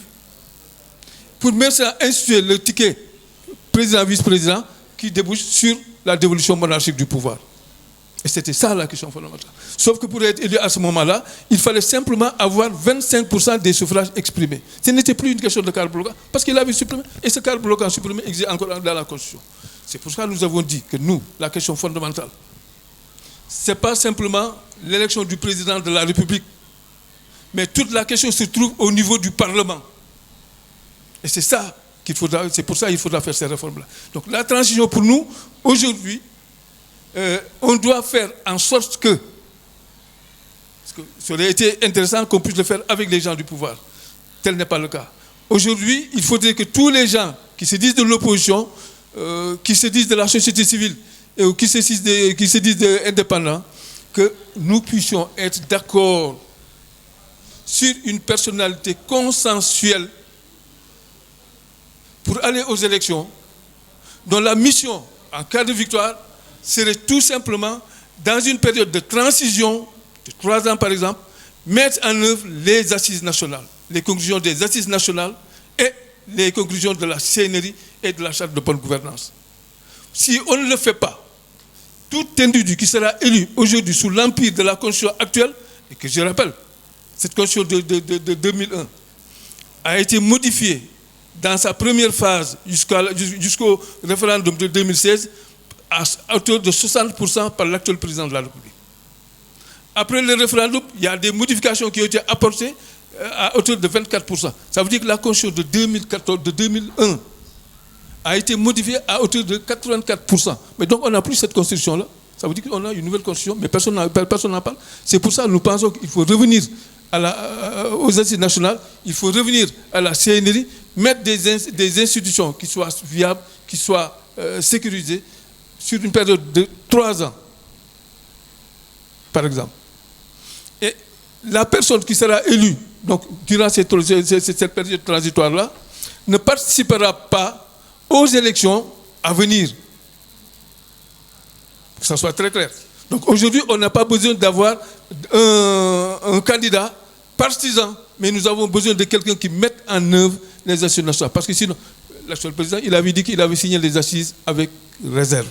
pour maintenant instituer le ticket président-vice-président qui débouche sur la dévolution monarchique du pouvoir. Et c'était ça la question fondamentale. Sauf que pour être élu à ce moment-là, il fallait simplement avoir 25% des suffrages exprimés. Ce n'était plus une question de quart bloquant, parce qu'il avait supprimé. Et ce quart bloquant supprimé existe encore dans la Constitution. C'est pour ça que nous avons dit que nous, la question fondamentale, ce n'est pas simplement l'élection du président de la République, mais toute la question se trouve au niveau du Parlement. Et c'est ça c'est pour ça qu'il faudra faire ces réformes-là. Donc la transition pour nous, aujourd'hui, on doit faire en sorte que, parce que ça aurait été intéressant qu'on puisse le faire avec les gens du pouvoir. Tel n'est pas le cas. Aujourd'hui, il faudrait que tous les gens qui se disent de l'opposition, qui se disent de la société civile, ou qui se disent indépendants, que nous puissions être d'accord sur une personnalité consensuelle pour aller aux élections, dont la mission, en cas de victoire, serait tout simplement, dans une période de transition, de 3 ans par exemple, mettre en œuvre les assises nationales, les conclusions des assises nationales et les conclusions de la CNRI et de la charte de bonne gouvernance. Si on ne le fait pas, tout individu qui sera élu aujourd'hui sous l'empire de la Constitution actuelle, et que je rappelle, cette Constitution de 2001 a été modifiée dans sa première phase jusqu'au référendum de 2016 à hauteur de 60% par l'actuel président de la République. Après le référendum, il y a des modifications qui ont été apportées à hauteur de 24%. Ça veut dire que la Constitution de 2001 a été modifiée à hauteur de 84%. Mais donc on n'a plus cette Constitution-là. Ça veut dire qu'on a une nouvelle Constitution, mais personne n'en parle. C'est pour ça que nous pensons qu'il faut revenir aux assises nationales, il faut revenir à la CNRI, mettre des institutions qui soient viables, qui soient sécurisées sur une période de 3 ans, par exemple. Et la personne qui sera élue donc, durant cette période transitoire-là ne participera pas aux élections à venir. Que ça soit très clair. Donc aujourd'hui, on n'a pas besoin d'avoir un candidat partisan, mais nous avons besoin de quelqu'un qui mette en œuvre les assises nationales. Parce que sinon, l'actuel président, il avait dit qu'il avait signé les assises avec réserve.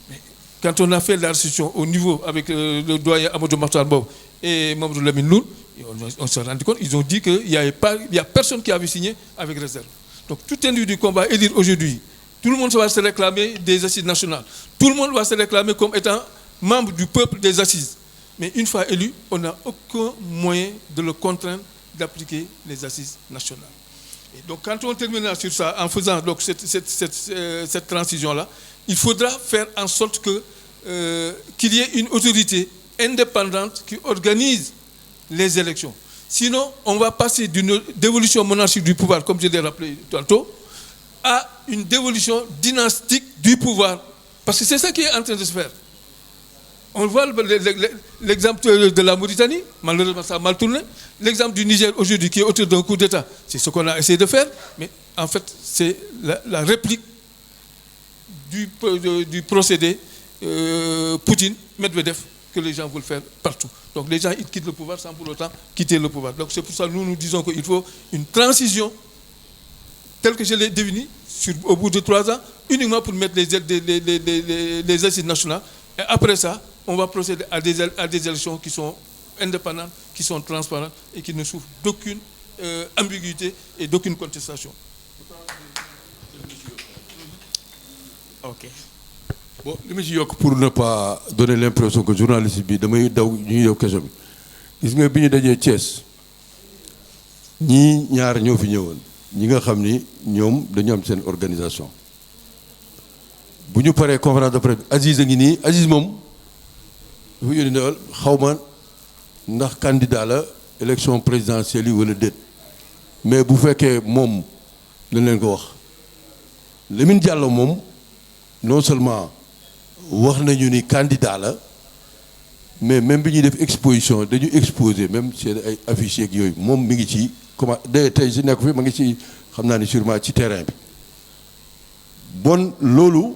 Mais quand on a fait la restitution au niveau avec le doyen Amadou Mahtar Mbow et Mamadou Lamine Loun, on s'est rendu compte, ils ont dit qu'il n'y a personne qui avait signé avec réserve. Donc tout individu qu'on va élire aujourd'hui, tout le monde va se réclamer des assises nationales. Tout le monde va se réclamer comme étant membre du peuple des assises. Mais une fois élu, on n'a aucun moyen de le contraindre d'appliquer les assises nationales. Et donc quand on terminera sur ça, en faisant donc, cette transition-là, il faudra faire en sorte qu'il y ait une autorité indépendante qui organise les élections. Sinon, on va passer d'une dévolution monarchique du pouvoir, comme je l'ai rappelé tantôt, à une dévolution dynastique du pouvoir. Parce que c'est ça qui est en train de se faire. On voit l'exemple de la Mauritanie, malheureusement ça a mal tourné. L'exemple du Niger aujourd'hui qui est auteur d'un coup d'État, c'est ce qu'on a essayé de faire, mais en fait c'est la réplique du procédé Poutine-Medvedev que les gens veulent faire partout. Donc les gens ils quittent le pouvoir sans pour autant quitter le pouvoir. Donc c'est pour ça que nous disons qu'il faut une transition telle que je l'ai définie au bout de 3 ans, uniquement pour mettre les assises nationales. Et après ça, on va procéder à des élections qui sont indépendantes, qui sont transparentes et qui ne souffrent d'aucune ambiguïté et d'aucune contestation. Ok. Bon, li ma ci yokk pour ne pas donner l'impression que journaliste bi damay daw ñuy daw question bi gis nga bi ñu dajee Thiès ñii ñaar ñoo fi ñëwoon ñi nga xam ni ñoom dañu am seen organisation bu ñu paree conférence de presse Aziz a ngi nii Aziz moom dafa yónni ne xaw ma ndax candidat la élection présidentielle yi wala déet mais bu fekkee moom dañ leen ko wax Lamine Diallo moom non seulement wax nañu ni candidat la mais même bi ñuy def exposition dañu exposer même seen ay affiches yeeg yooyu moom mi ngi ci comment de tey si nekk fi ma ngi ci xam naa ni sûrement ci terrain bi bon loolu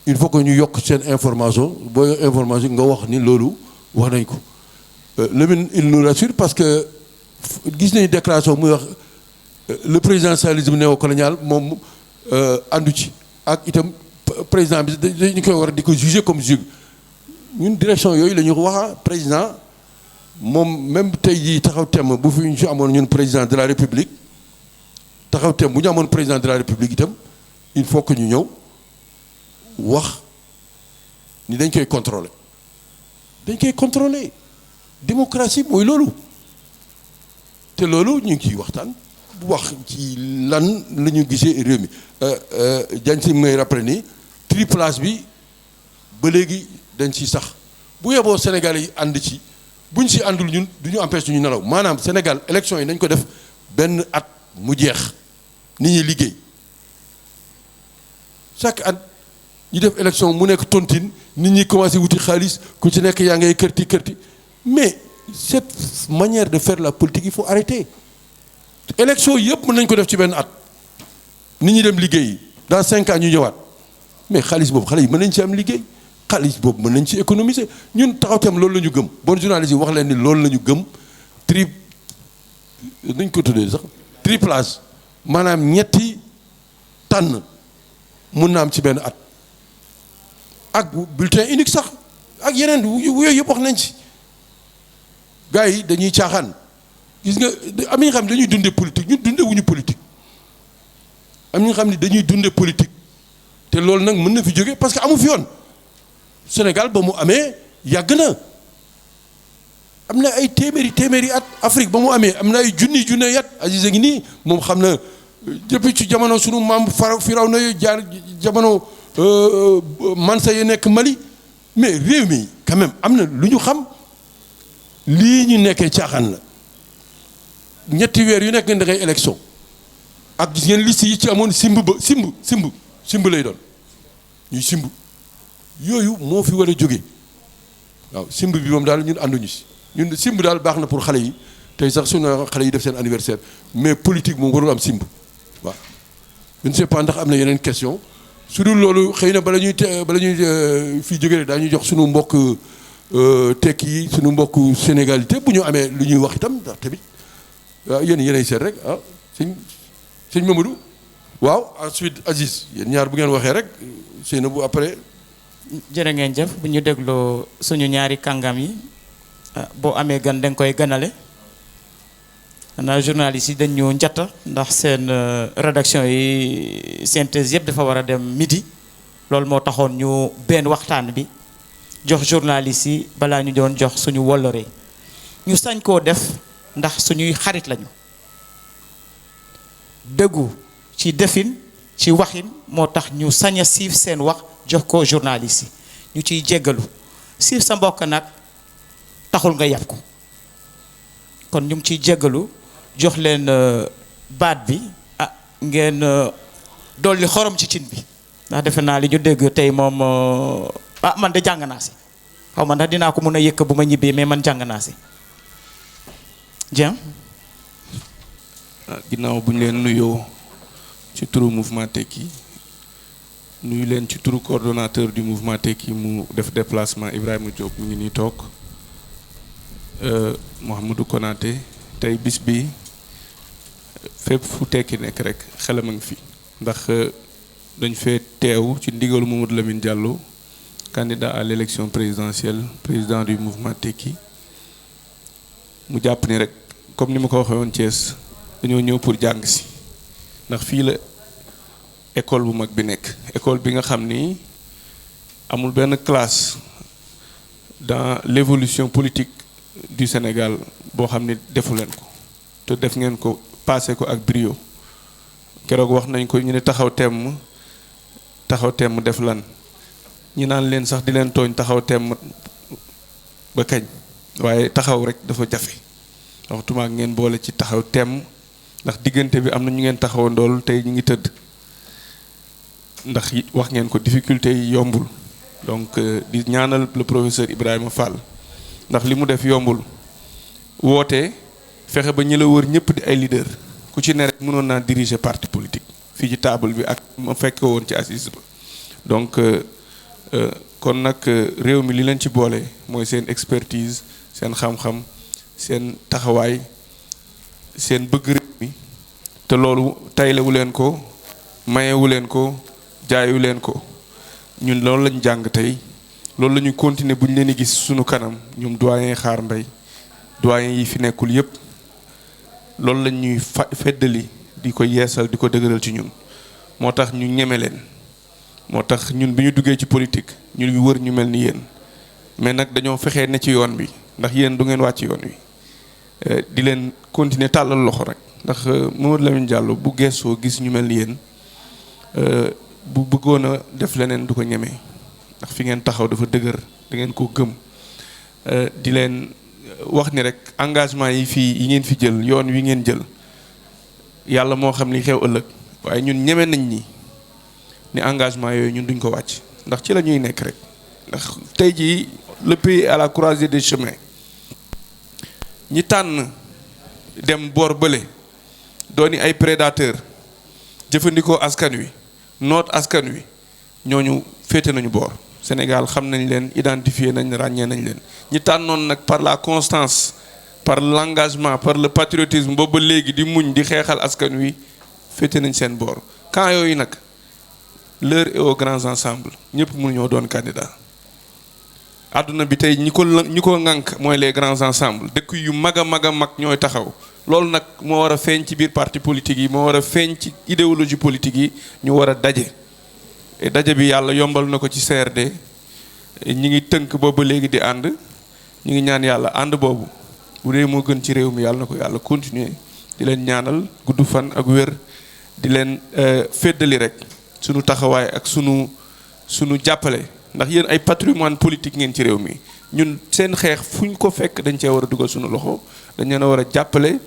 il faut que ñu yokk seen information boo information nga wax ni loolu wax nañ ko Lamine il nous rassure parce que gis nañu déclaration muy wax le présidentialisme néocolonial moom àndu ci ak itam président bi dañu koy war di ko juger comme juge ñun direction yooyu la ñu wax président moom même tey jii taxaw temm bu fi ñu si amoon ñun président de la république taxaw temm bu ñu amoon président de la république itam il faut que ñu ñëw wax ni dañ koy contrôler démocratie mooy loolu te loolu ñu ngi ciy waxtaan bu wax ci lan la ñu gisee réew mi jañ si may rappelé ni triplage bi ba léegi dañ ci sax bu yeboo Sénégal yi ànd ci buñ si àndul ñun du ñu empêche ñu nelaw maanaam Sénégal élection yi nañ ko def benn at mu jeex nit ñi liggéey chaque at ñu def élection mu nekk tontine nit ñi commencé wuti xaalis ku ci nekk yaa ngay kërti mais cette manière de faire la politique il faut arrêter élection yëpp mën nañ ko def ci benn at nit ñi dem liggéey dans 5 ans ñu ñëwaat mais xaalis boobu xale yi mën nañ ci am liggéey xaalis boobu mën nañ ci économiser ñun taxaw tam loolu la ñu gëm bon journaliste yi wax leen ni loolu la ñu gëm nañ ko tuddee sax triplage maanaam ñetti tànn mun na am ci benn at ak bulletin unique sax ak yeneen yooyu yëpp wax nañ ci gars yi dañuy caaxaan gis nga am ñi xam ne dañuy dunde politique ñun dunde wuñu politique am ñi xam ne dañuy dunde politique te loolu nag mën na fi jóge parce que amu fi yoon Sénégal ba mu amee yàgg na am na ay téeméeri at Afrique ba mu amee am na ay junni at Aziz a ngi nii moom xam na depuis ci jamono sunu maam Firawna yu jaar jamono Mansa yi nekk Mali mais réew mi quand même am na lu ñu xam lii ñu nekkee caaxaan la ñetti weer yu nekk ngeen da ngay élection ak gis ngeen liste yi ci amoon simb lay doon ñuy simb yooyu moo fi war a jóge waaw simb bi moom daal ñun ànduñu si ñun simb daal baax na pour xale yi tey sax sunu xale yi def seen anniversaire mais politique moom warul am simb waaw je ne sais pas ndax am na yeneen question su dul loolu xëy na bala ñuy fii jóge daañu jox sunu mbokk tekki yi sunu mbokk sénégalité bu ñu amee lu ñuy wax itam ndax tamit waaw yéenay seet rek ah sëñ Mamadou waaw ensuite Aziz yéen ñaar bu ngeen waxee rek sëy na bu après. jërë ngeen jëf bu ñu dégloo suñu ñaari kàngam yi boo amee gan danga koy ganale xanaa journaliste yi dañ ñu njatta ndax seen rédaction yi synthèse yëpp dafa war a dem midi loolu moo taxoon ñu benn waxtaan bi jox journaliste yi balaa ñu doon jox suñu wollore ñu sañ koo def ndax suñuy xarit lañu dëggu ci defin ci waxin moo tax ñu sañ a siif seen wax jox ko journaliste yi ñu ciy jéggalu siif sa mbokk nag taxul nga yàpp ko kon ñu ngi ciy jéggalu jox leen baat bi ngeen dolli xorom ci cin bi ndax defe naa li ñu dégg tey moom man de jàng naa si xaw ma ndax dinaa ko mën a yëkk bu ma ñibbee mais man jàng naa si Dieng. ginnaaw bu ñu leen nuyoo ci turu mouvement Tekki nuyu leen ci turu coordonnateur du mouvement Tekki mu def déplacement Ibrahima Diop mu ngi nii toog Mouhamadou Konaté tey bis bi fépp fu Tekki nekk rek xelam a ngi fi ndax dañ fee teew ci ndigalu Mamadou Lamine Diallo candidat à l'élection présidentielle président du mouvement Tekki mu jàpp ni rek comme ni ma ko waxee woon Thiès dañoo ñëw pour jàng si ndax fii la école bu mag bi nekk école bi nga xam ni amul benn classe dans l'évolution politique du Sénégal boo xam ni defu leen ko te def ngeen ko passé ko ak brio keroog wax nañ ko ñu ne taxaw temm def lan ñi naan leen sax di leen tooñ taxaw temm ba kañ waaye taxaw rek dafa jafe waxtuma ak ngeen boole ci taxaw temm ndax diggante bi am na ñu ngeen taxaw ndool tey ñu ngi tëdd ndax wax ngeen ko difficulté yi yombul donc di ñaanal le professeur Ibrahima Fall ndax li mu def yombul woote fexe ba ñi la wër ñëpp di ay leader ku ci ne rek mënoon naa diriger parti politique fii ci table bi ak ma fekk woon ci assise ba donc kon nag réew mi li leen ci boole mooy seen expertise seen xam-xam seen taxawaay seen bëgg réew mi te loolu taylewu leen ko mayewu leen ko jaayu leen ko ñun loolu lañu jàng tey loolu la ñu continuer bu ñu leen di gis suñu kanam ñoom doyen xaar mbay doyen yi fi nekkul yépp loolu la ñuy feddali di ko yeesal di ko dëgëral ci ñun moo tax ñu ñeme leen moo tax ñun bi ñu duggee ci politique ñu ngi wër ñu mel ni yéen mais nag dañoo fexee ne ci yoon bi ndax yéen du ngeen wàcc yoon wi di leen continuer tàllal loxo rek ndax Mamadou Lamine Diallo bu geesoo gis ñu mel ni yéen bu bëggoon a def leneen du ko ñemee ndax fi ngeen taxaw dafa dëgër da ngeen ko gëm di leen wax ni rek engagement yi ngeen fi jël yoon wi ngeen jël yàlla moo xam li xew ëllëg waaye ñun ñeme nañ ni engagement yooyu ñun duñ ko wàcc ndax ci la ñuy nekk rek ndax tey jii le pays à la croisée des chemins ñi tànn dem boor bële dooni ay prédateur jëfandikoo askan wi noot askan wi ñooñu féete nañu boor Sénégal xam nañ leen identifier nañ ràññee nañ leen ñi tànnoon nag par la constance par l'engagement par le patriotisme boobu ba léegi di muñ di xeexal askan wi féete nañ seen boor camp yooyu nag l'heure est aux grands ensembles ñëpp mënuñoo doon candidat àdduna bi tey ñi ko ŋànk mooy les grands ensembles dëkk yu mag a mag ñooy taxaw loolu nag moo war a feeñ ci biir parti politique yi moo war a feeñ ci idéologie politique yi ñu war a daje et daje bi yàlla yombal na ko ci CRD ñi ngi tënk boobu léegi di ànd ñu ngi ñaan yàlla ànd boobu bu dee moo gën ci réew mi yàlla na ko yàlla continuer di leen ñaanal gudd fan ak wér di leen féddali rek sunu taxawaay ak sunu jàppale ndax yéen ay patrimoine politique ngeen ci réew mi ñun seen xeex fu ñu ko fekk dañ cee war a dugal sunu loxo dañ leen a war a jàppale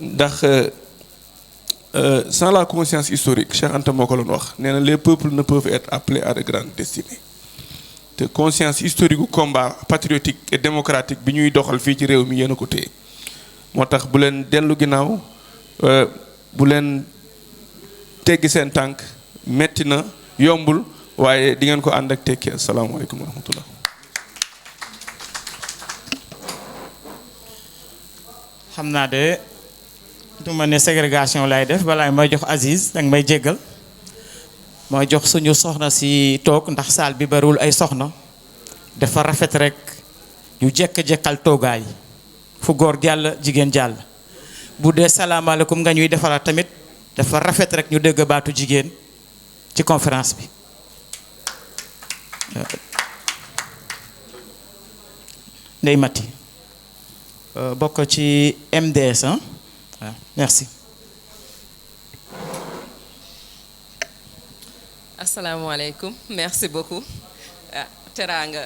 ndax sans la conscience historique Cheikh Anta moo ko doon wax nee na les peuples ne peuvent être appelés à de grandes destinées te conscience historique gu combat patriotique et démocratique bi ñuy doxal fii ci réew mi yéen a ko téye moo tax bu leen dellu ginnaaw bu leen teggi seen tànk metti na yombul waaye di ngeen ko ànd ak tekki asalaamaaleykum wa rahmatullah. xam naa de du ma ne ségrégation lay def balaa may jox Aziz danga may jéggal mooy jox suñu soxna si toog ndax saal bi bariwul ay soxna dafa rafet rek ñu jekk-jekkal toogaay fu góor jàll jigéen jàll bu dee salaamaaleykum nga ñuy defaraat tamit dafa rafet rek ñu dégg baatu jigéen ci conférence bi Ndeye Mati bokk ci MDS waaw merci. asalaamaaleykum merci beaucoup teraanga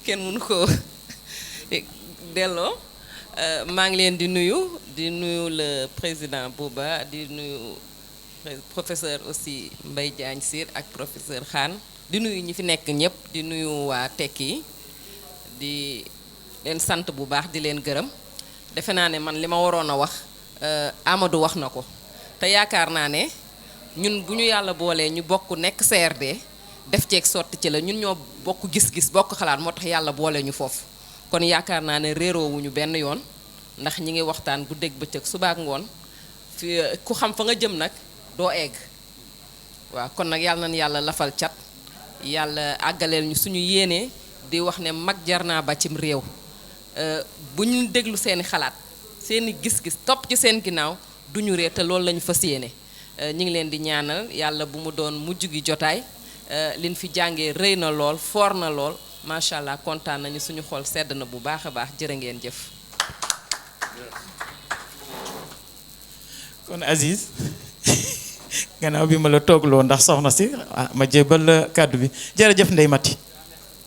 kenn mënu ko delloo maa ngi leen di nuyu le président Bouba di nuyu professeur aussi Mbaye Diagne Sir ak professeur Khan di nuyu ñi fi nekk ñëpp di nuyu waa tekki di leen sant bu baax di leen gërëm defe naa ne man li ma waroon a wax Amadou wax na ko te yaakaar naa ne ñun bu ñu yàlla boolee ñu bokk nekk CRD def ceeg sotti ci la ñun ñoo bokk gis-gis bokk xalaat moo tax yàlla boole ñu foofu kon yaakaar naa ne réeroowuñu benn yoon ndax ñi ngi waxtaan guddeeg bëccëg suba ak ngoon fi ku xam fa nga jëm nag doo egg waaw kon nag yàlla nañ yàlla lafal cat yàlla àggaleel ñu suñu yéenee di wax ne mag jar naa ba cim réew bu ñu déglu seeni xalaat seeni gis-gis topp ci seen ginnaaw duñu réer te loolu lañu fas yéene ñu ngi leen di ñaanal yàlla bu mu doon mujj gi jotaay liñ fi jàngee rëy na lool foor na lool macha allah kontaan nañu suñu xol sedd na bu baax a baax jërë ngeen jëf. kon Aziz gannaaw bi ma la toogloo ndax soxna si ma jébal la kàddu bi jërëjëf Ndeye Mati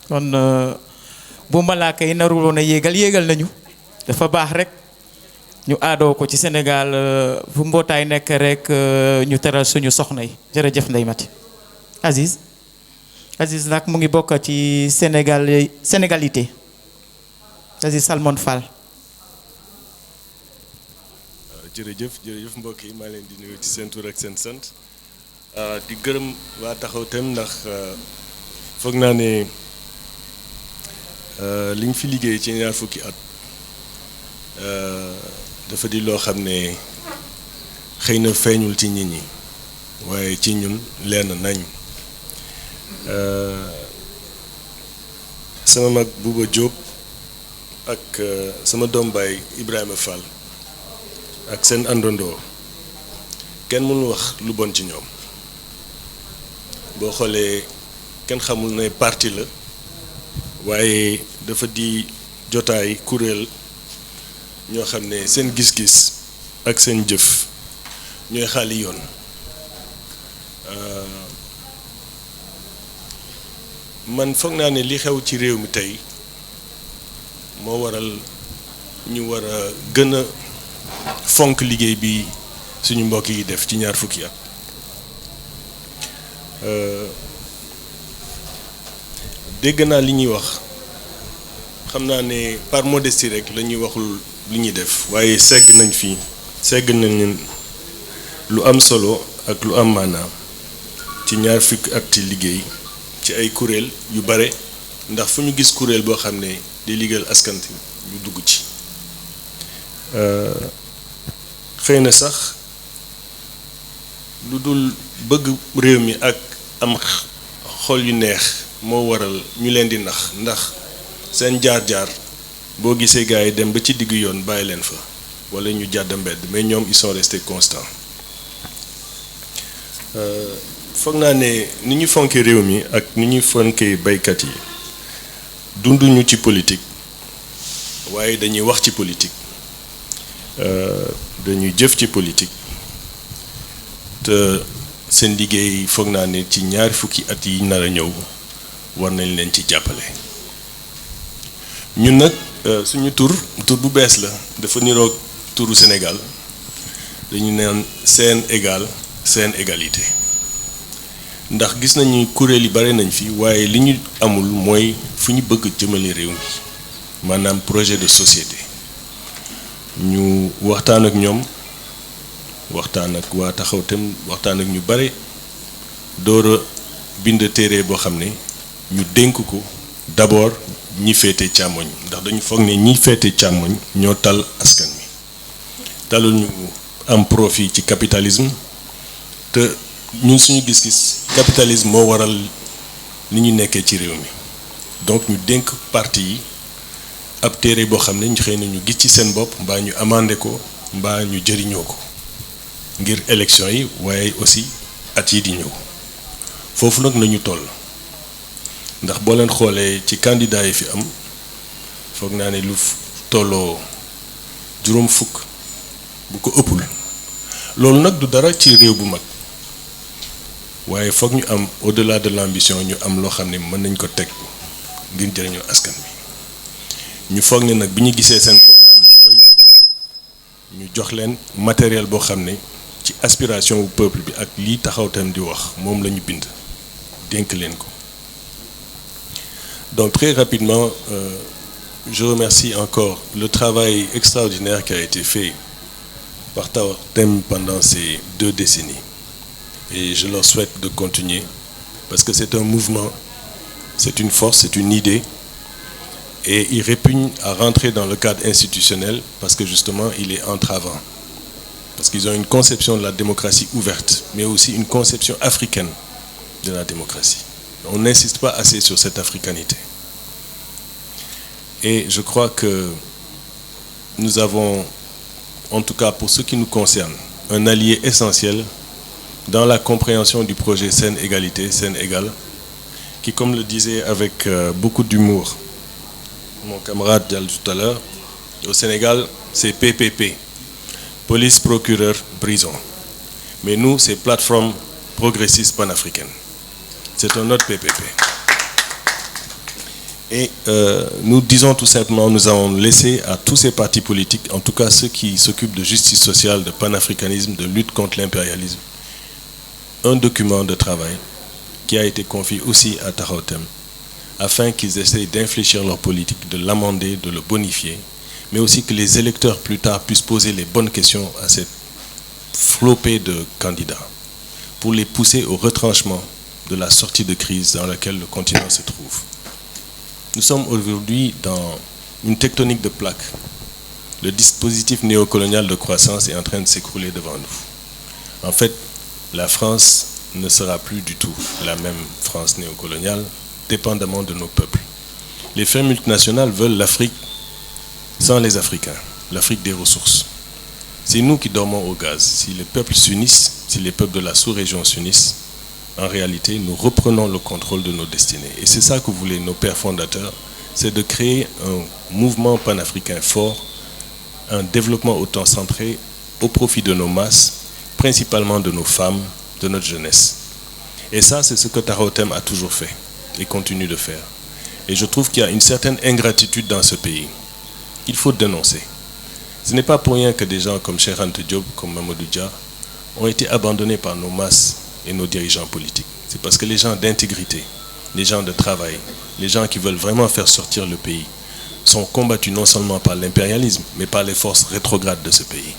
kon bu malaaka yi naruloon a yéegal nañu dafa baax rek ñu aadoo ko ci Sénégal fu mbootaay nekk rek ñu teral suñu soxna yi jërëjëf Ndeye Mati. Aziz nag mu ngi bokk ci Sénégalité Aziz Salmon Fall. jërëjëf mbokk yi maa leen di nuyu ci seen tur ak seen sant di gërëm waa taxaw tem ndax foog naa ne li ñu fi liggéey ci ñaar fukki at dafa di loo xam ne xëy na feeñul ci nit ñi waaye ci ñun lenn nañ sama mag Bouba Diop ak sama doom baay Ibrahima Fall ak seen àndandoo kenn mënul wax lu bon ci ñoom boo xoolee kenn xamul ne parti la waaye dafa di jotaay kuréel ñoo xam ne seen gis-gis ak seen jëf ñooy xaali yoon man foog naa ne li xew ci réew mi tey moo waral ñu war a gën a fonk liggéey bi suñu mbokk yi def ci ñaar fukki at dégg naa li ñuy wax xam naa ne par modestie rek la ñuy waxul li ñuy def waaye segg nañ lu am solo ak lu am maanaam ci ñaar fukki at ci liggéey ci ay kuréel yu bare ndax fu ñu gis kuréel boo xam ne di liggéeyal askan yu dugg ci xëy na sax lu dul bëgg réew mi ak am xol yu neex moo waral ñu leen di nax ndax seen jaar-jaar boo gisee gars yi dem ba ci diggu yoon bàyyi leen fa wala ñu jàdd mbedd mais ñoom ils sont restés constants. foog naa ne ni ñu fonkee réew mi ak ni ñuy fonkee baykat yi dunduñu ci politique waaye dañuy wax ci politique dañuy jëf ci politique te seen liggéey foog naa ne ci ñaari fukki at yi nar a ñëw war nañ leen ci jàppale. ñun nag suñu tur bu bees la dafa niroog turu Sénégal dañu naan seen égal seen égalité ndax gis nañu kuréel yi bare nañ fi waaye li ñu amul mooy fu ñu bëgg jëmale réew mi maanaam projet de société. ñu waxtaan ak ñoom waxtaan ak waa taxaw tem waxtaan ak ñu bare door a bind téere boo xam ne ñu dénk ko d'abord ñi féete càmmoñ ndax dañu foog ne ñi féete càmmoñ ñoo tal askan wi talul ñu am profit ci capitalisme te ñun suñu gis-gis capitalisme moo waral li ñu nekkee ci réew mi donc ñu dénk parti yi ab téere boo xam ne ñu xëy na ñu gis ci seen bopp mbaa ñu amandé ko mbaa ñu jëriñoo ko ngir élection yi waaye aussi at yi di ñëw foofu nag nañu toll ndax boo leen xoolee ci candidat yi fi am foog naa ne lu tolloo juróom fukk bu ko ëppul loolu nag du dara ci réew bu mag waaye foog ñu am au-delà de l'ambition ñu am loo xam ne mën nañ ko teg ngir jëriñoo askan wi ñu foog ne nag bi ñu gisee seen programme doy ñu jox leen matériel boo xam ne ci aspiration wu peuple bi ak lii taxaw tam di wax moom la ñu bind dénk leen ko. Donc très rapidement, je remercie encore le travail extraordinaire qui a été fait par Tahotem pendant ces 2 décennies. Et je leur souhaite de continuer parce que c'est un mouvement, c'est une force, c'est une idée. Et il répugne à rentrer dans le cadre institutionnel parce que justement il est entravant. Parce qu'ils ont une conception de la démocratie ouverte, mais aussi une conception africaine de la démocratie. On n'insiste pas assez sur cette africanité. Et je crois que nous avons, en tout cas pour ce qui nous concerne, un allié essentiel dans la compréhension du projet Saine Égalité, Saine Égale, qui, comme le disait avec beaucoup d'humour mon camarade Diallo tout à l'heure, au Sénégal, c'est PPP, police, procureur, prison. Mais nous, c'est plateforme progressiste panafricaine. C'est un autre PPP. Et nous disons tout simplement, nous avons laissé à tous ces partis politiques, en tout cas ceux qui s'occupent de justice sociale, de panafricanisme, de lutte contre l'impérialisme, un document de travail qui a été confié aussi à Tahotem, afin qu'ils essayent d'infléchir leur politique, de l'amender, de le bonifier, mais aussi que les électeurs plus tard puissent poser les bonnes questions à cette flopée de candidats, pour les pousser au retranchement de la sortie de crise dans laquelle le continent se trouve. Nous sommes aujourd'hui dans une tectonique de plaques. Le dispositif néocolonial de croissance est en train de s'écrouler devant nous. En fait, la France ne sera plus du tout la même France néocoloniale, dépendamment de nos peuples. Les firmes multinationales veulent l'Afrique sans les Africains, l'Afrique des ressources. C'est nous qui dormons au gaz. Si les peuples s'unissent, si les peuples de la sous-région s'unissent, en réalité, nous reprenons le contrôle de nos destinées. Et c'est ça que voulaient nos pères fondateurs, c'est de créer un mouvement panafricain fort, un développement autant centré au profit de nos masses, principalement de nos femmes, de notre jeunesse. Et ça, c'est ce que Tahotem a toujours fait et continue de faire. Et je trouve qu'il y a une certaine ingratitude dans ce pays. Il faut dénoncer. Ce n'est pas pour rien que des gens comme Cheikh Anta Diop, comme Mamadou Dia, ont été abandonnés par nos masses et nos dirigeants politiques. C'est parce que les gens d'intégrité, les gens de travail, les gens qui veulent vraiment faire sortir le pays, sont combattus non seulement par l'impérialisme, mais par les forces rétrogrades de ce pays.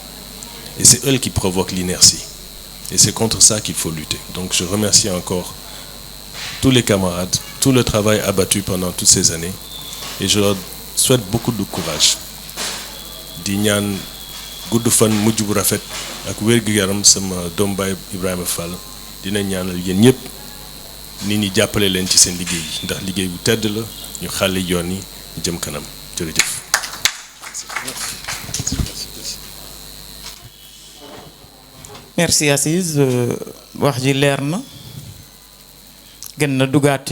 Et c'est eux qui provoquent l'inertie. Et c'est contre ça qu'il faut lutter. Donc je remercie encore tous les camarades, tout le travail abattu pendant toutes ces années. Et je leur souhaite beaucoup de courage. Di ñaan gudd fan mujj bu rafet ak wér-gu-yaram sama doom baay Ibrahima Fall dina ñaanal yéen ñëpp nit ñi jàppale leen ci seen liggéey yi ndax liggéey bu tedd la ñu xàlli yoon yi ñu jëm kanam jërëjëf. merci Aziz wax ji leer na gën na dugaat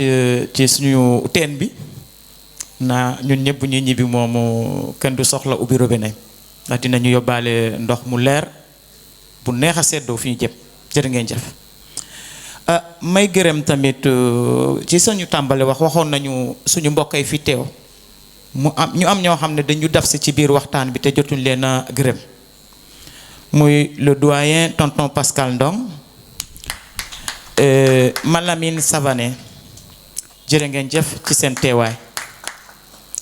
ci suñu teen bi na ñun ñëpp bu ñuy ñibbi moomu kenn du soxla ubbi robinet ndax dinañu yóbbaale ndox mu leer bu neex a seddoo fi ñu jëm jërë ngeen jëf. may gërëm tamit ci suñu tàmbale waxoon nañu suñu mbokk yi fi teew ñu am ñoo xam ne dañu daf si ci biir waxtaan bi te jotuñ leen a gërëm muy le doyen tonton Pascal Ndong Malamine Savané jërë ngeen jëf ci seen teewaay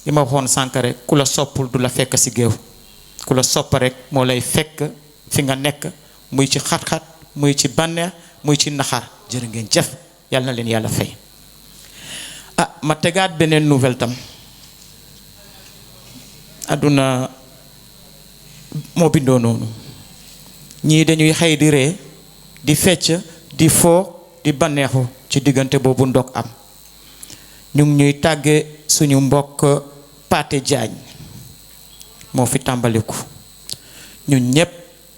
li ma waxoon sànq rek ku la soppul du la fekk si géew ku la sopp rek moo lay fekk fi nga nekk muy ci xat-xat muy ci bànneex muy ci naxar jërë ngeen jëf yàlla na leen yàlla fay. ma tegaat beneen nouvelle tam àdduna moo bindoo noonu ñii dañuy xëy di ree di fecc di foo di bànneexu ci diggante boobu ndog am ñu ngi ñuy tàgge suñu mbokk Pathé Diagne moo fi tàmbaliku ñun ñépp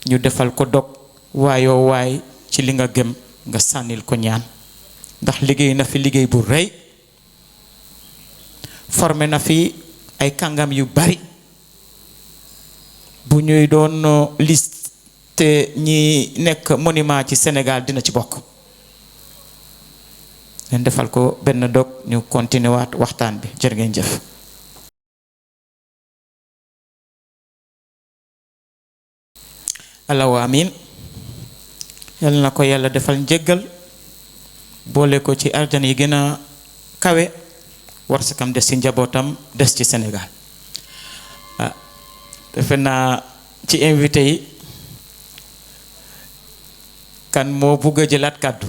ñu defal ko dog waayoo waay ci li nga gëm nga sànnil ko ñaan ndax liggéey na fi liggéey bu rëy formé na fi ay kàngam yu bari bu ñuy doon liste ñi nekk monument ci Sénégal dina ci bokk leen defal ko benn dog ñu continuer waat waxtaan bi jërë ngeen jëf. Allahumma amiin yal na ko yàlla defal njéggal boole ko ci arjan yi gën a kawe war sakam des ci njabootam des ci Sénégal. defe naa ci invité yi kan moo bugg a jëlaat kàddu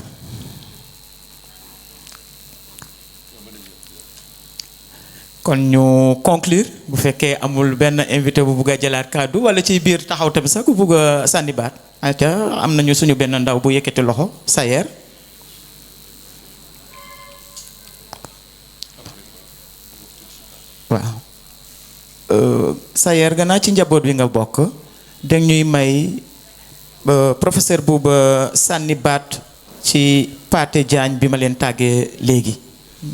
kon ñu conclure bu fekkee amul benn invité bu bugg a jëlaat kàddu wala ci biir taxaw tamit sax ku bugg a sànni baat ayca am nañu suñu benn ndaw bu yëkkati loxo Sayer waaw Sayer gannaaw ci njaboot bi nga bokk dañ ñuy may professeur Bouba sànni baat ci Pathé Diagne bi ma leen tàggee léegi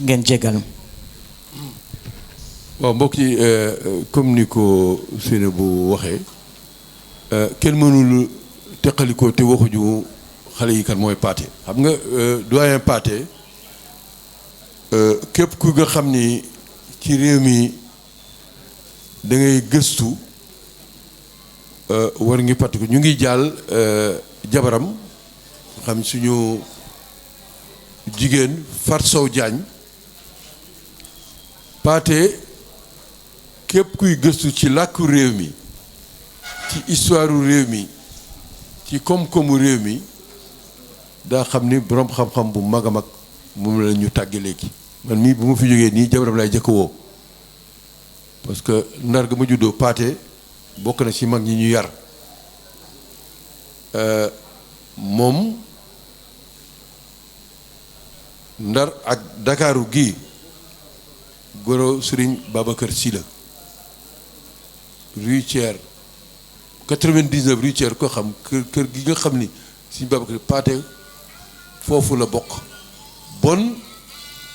ngeen jégal waaw mbokk yi comme ni ko Séné bu waxee kenn mënul teqalikoo te waxuñu xale yi kan mooy Pathé xam nga doyen Pathé képp ku nga xam ni ci réew mi da ngay gëstu war ngi pàtt ko ñu ngi jàll jabaram xam suñu jigéen Fat Sow Diagne Pathé képp kuy gëstu ci làkku réew mi ci histoire réew mi ci koom-koomu réew mi daa xam ni boroom xam-xam bu mag a mag moom la ñu tàgge léegi man mii bu ma fi jógee nii jabaram lay jëkk woo parce que ndar ga ma juddoo Pathé bokk na ci mag ñi ñu yar moom ndar ak Dakaaru gi goro Serigne Babacar Sy la rue Thiers 99 rue Thiers ko xam kër gi nga xam ni Serigne Babacar Pathé foofu la bokk bon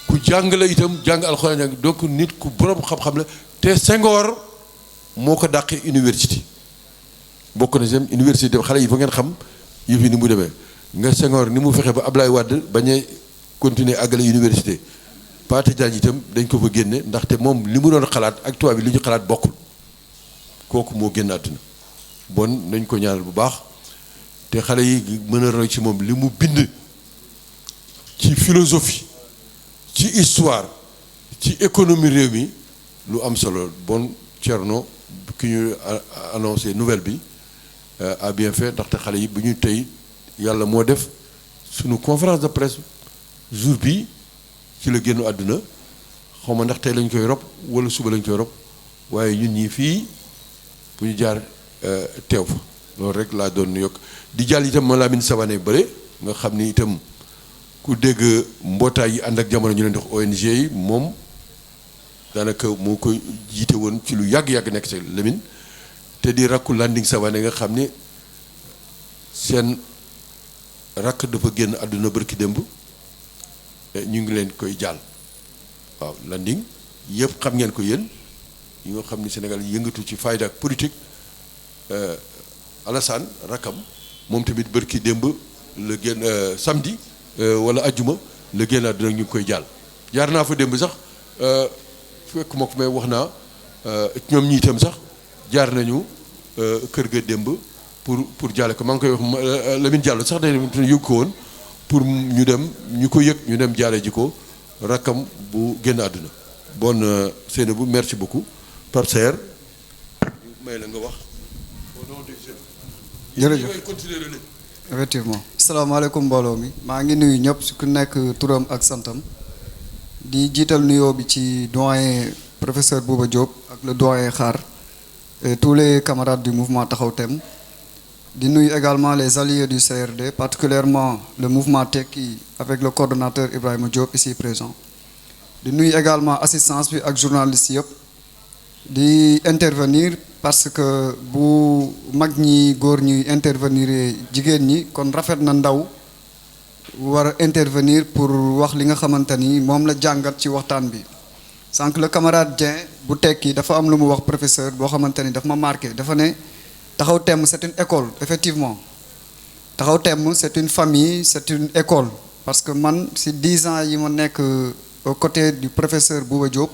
ku jàng la itam jàng alxuraan donc nit ku borom xam-xam la te Senghor moo ko dàqee université bokk na seen université dem xale yi fa ngeen xam yëf yi ni mu demee nga Senghor ni mu fexe ba Ablaye Wade bañ a continuer àggale université Pathé Diagne itam dañ ko fa génne ndaxte moom li mu doon xalaat ak tubaab bi li ñu xalaat bokkul kooku moo génn àdduna bon nañ ko ñaanal bu baax te xale yi mën a roy ci moom li mu bind ci philosophie ci histoire ci économie réew mi lu am solo bon Thierno ki ñu annoncé nouvelle bi a bien fait ndaxte xale yi bu ñu tey yàlla moo def suñu conférence de presse jour bi ci la génn àdduna xaw ma ndax tey lañ koy rob wala suba lañ koy rob waaye ñun ñii fii bu ñu jaar teew fa loolu rek laa doon yokk di jàll itam ma Lamine Savané bëre nga xam ni itam ku dégg mbootaay yi ànd ak jamono ñu leen di wax ONG yi moom daanaka moo koy jiite woon ci lu yàgg-yàgg nekk ci Lamine te di rakku Landing Savané nga xam ni seen rakk dafa génn àdduna bërki démb ñu ngi leen koy jàll waaw Landing yëpp xam ngeen ko yéen yi nga xam ni Sénégal yëngatu ci fayda ak politique Alassane rakkam moom tamit bërki démb la génn samedi wala ajjuma la génn àdduna ñu ngi koy jàll jaar naa fa démb sax fekk ma ko may wax naa ñoom ñi itam sax jaar nañu kër ga démb pour jàlle ko maa ngi koy wax Lamine Diallo sax day yëg ko woon pour ñu dem ñu ko yëg ñu dem jaale ji ko rakkam bu génn àdduna bon Seynabou merci beaucoup Pape Serre may la nga wax jërëjëf effectivement asalaamaaleykum mbooloo mi maa ngi nuyu ñëpp su ku nekk turam ak santam di jiital nuyoo bi ci doyen professeur Bouba Diop ak le doyen Khar et tous les camarades du mouvement Taxaw Thème di nuyu également les alliés du CRD particulièrement le mouvement Tekki avec le coordonnateur Ibrahima Diop ici présent di nuyu également assistance bi ak journalistes yëpp di intervenir parce que bu mag ñi góor ñuy intervenir jigéen ñi kon rafet na ndaw war a intervenir pour wax li nga xamante ni moom la jàngat ci waxtaan bi sànq le camarade Dieng bu Tekki dafa am lu mu wax professeur boo xamante ni daf ma marqué dafa ne Taxaw Thème c'est une école effectivement Taxaw Thème c'est une famille c'est une école parce que man si 10 ans yi ma nekk aux côtés du professeur Bouba Diop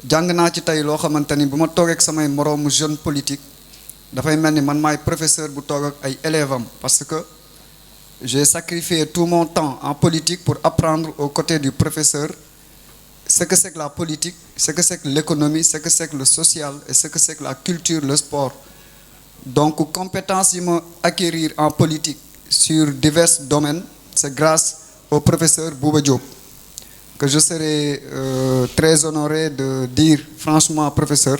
jàng naa ci tey loo xamante ni bu ma toogee ak samay moroomu jeune politique dafay mel ni man maay professeur bu toog ak ay élèves am parce que j'ai sacrifié tout mon temps en politique pour apprendre aux côtés du professeur ce que c'est que la politique ce que c'est que l'économie ce que c'est que le social et ce que c'est que la culture le sport donc compétences yi ma acquérir en politique sur divers domaines c'est grâce au professeur Bouba Diop que je serai très honoré de dire franchement professeur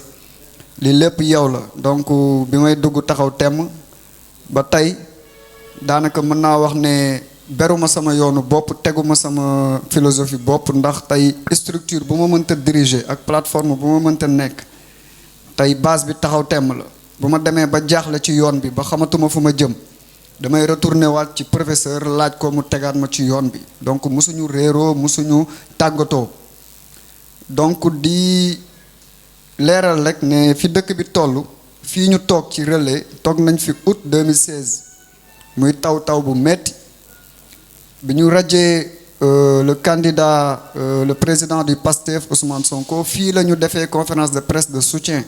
li lépp yow la donc bi may dugg Taxaw Thème ba tey daanaka mën naa wax ne beruma sama yoonu bopp teguma sama philosophie bopp ndax tey structure bu ma mënta diriger ak plateforme bu ma mënta nekk tey base bi Taxaw Thème la bu ma demee ba jaaxle ci yoon bi ba xamatuma fu ma jëm damay retourner waat ci professeur laaj ko mu tegaat ma ci yoon bi donc musuñu réeroo musuñu tàggatoo donc di leeral rek ne fi dëkk bi toll fii ñu toog ci relais toog nañ fi août 2016 muy taw bu metti bi ñu rajee le candidat le président du PASTEF Ousmane Sonko fii la ñu defee conférence de presse de soutien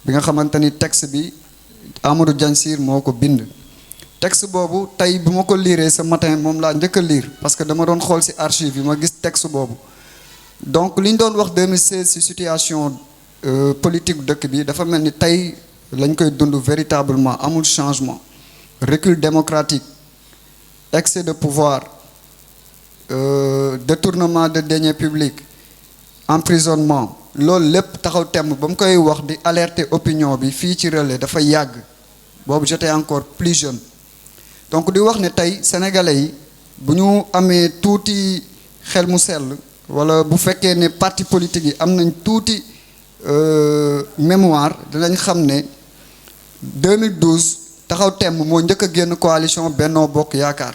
bi nga xamante ni texte bi Amadou Diansir moo ko bind texte boobu tey bi ma ko liiree ce matin moom laa njëkk a lire parce que dama doon xool ci archive yi ma gis texte boobu donc li ñu doon wax 2016 ci situation politique dëkk bi dafa mel ni tey lañ koy dund véritablement amul changement recul démocratique excès de pouvoir détournement de deniers publics emprisonnement loolu lépp Taxaw Thème ba mu koy wax di alerter opinion bi fii ci relais dafa yàgg boobu j'étais encore plus jeune donc di wax ne tey sénégalais yi bu ñu amee tuuti xel mu sell wala bu fekkee ne parti politique yi am nañ tuuti mémoire dinañ xam ne 2012 Taxaw Thème moo njëkk a génn coalition Benno Bokk Yaakaar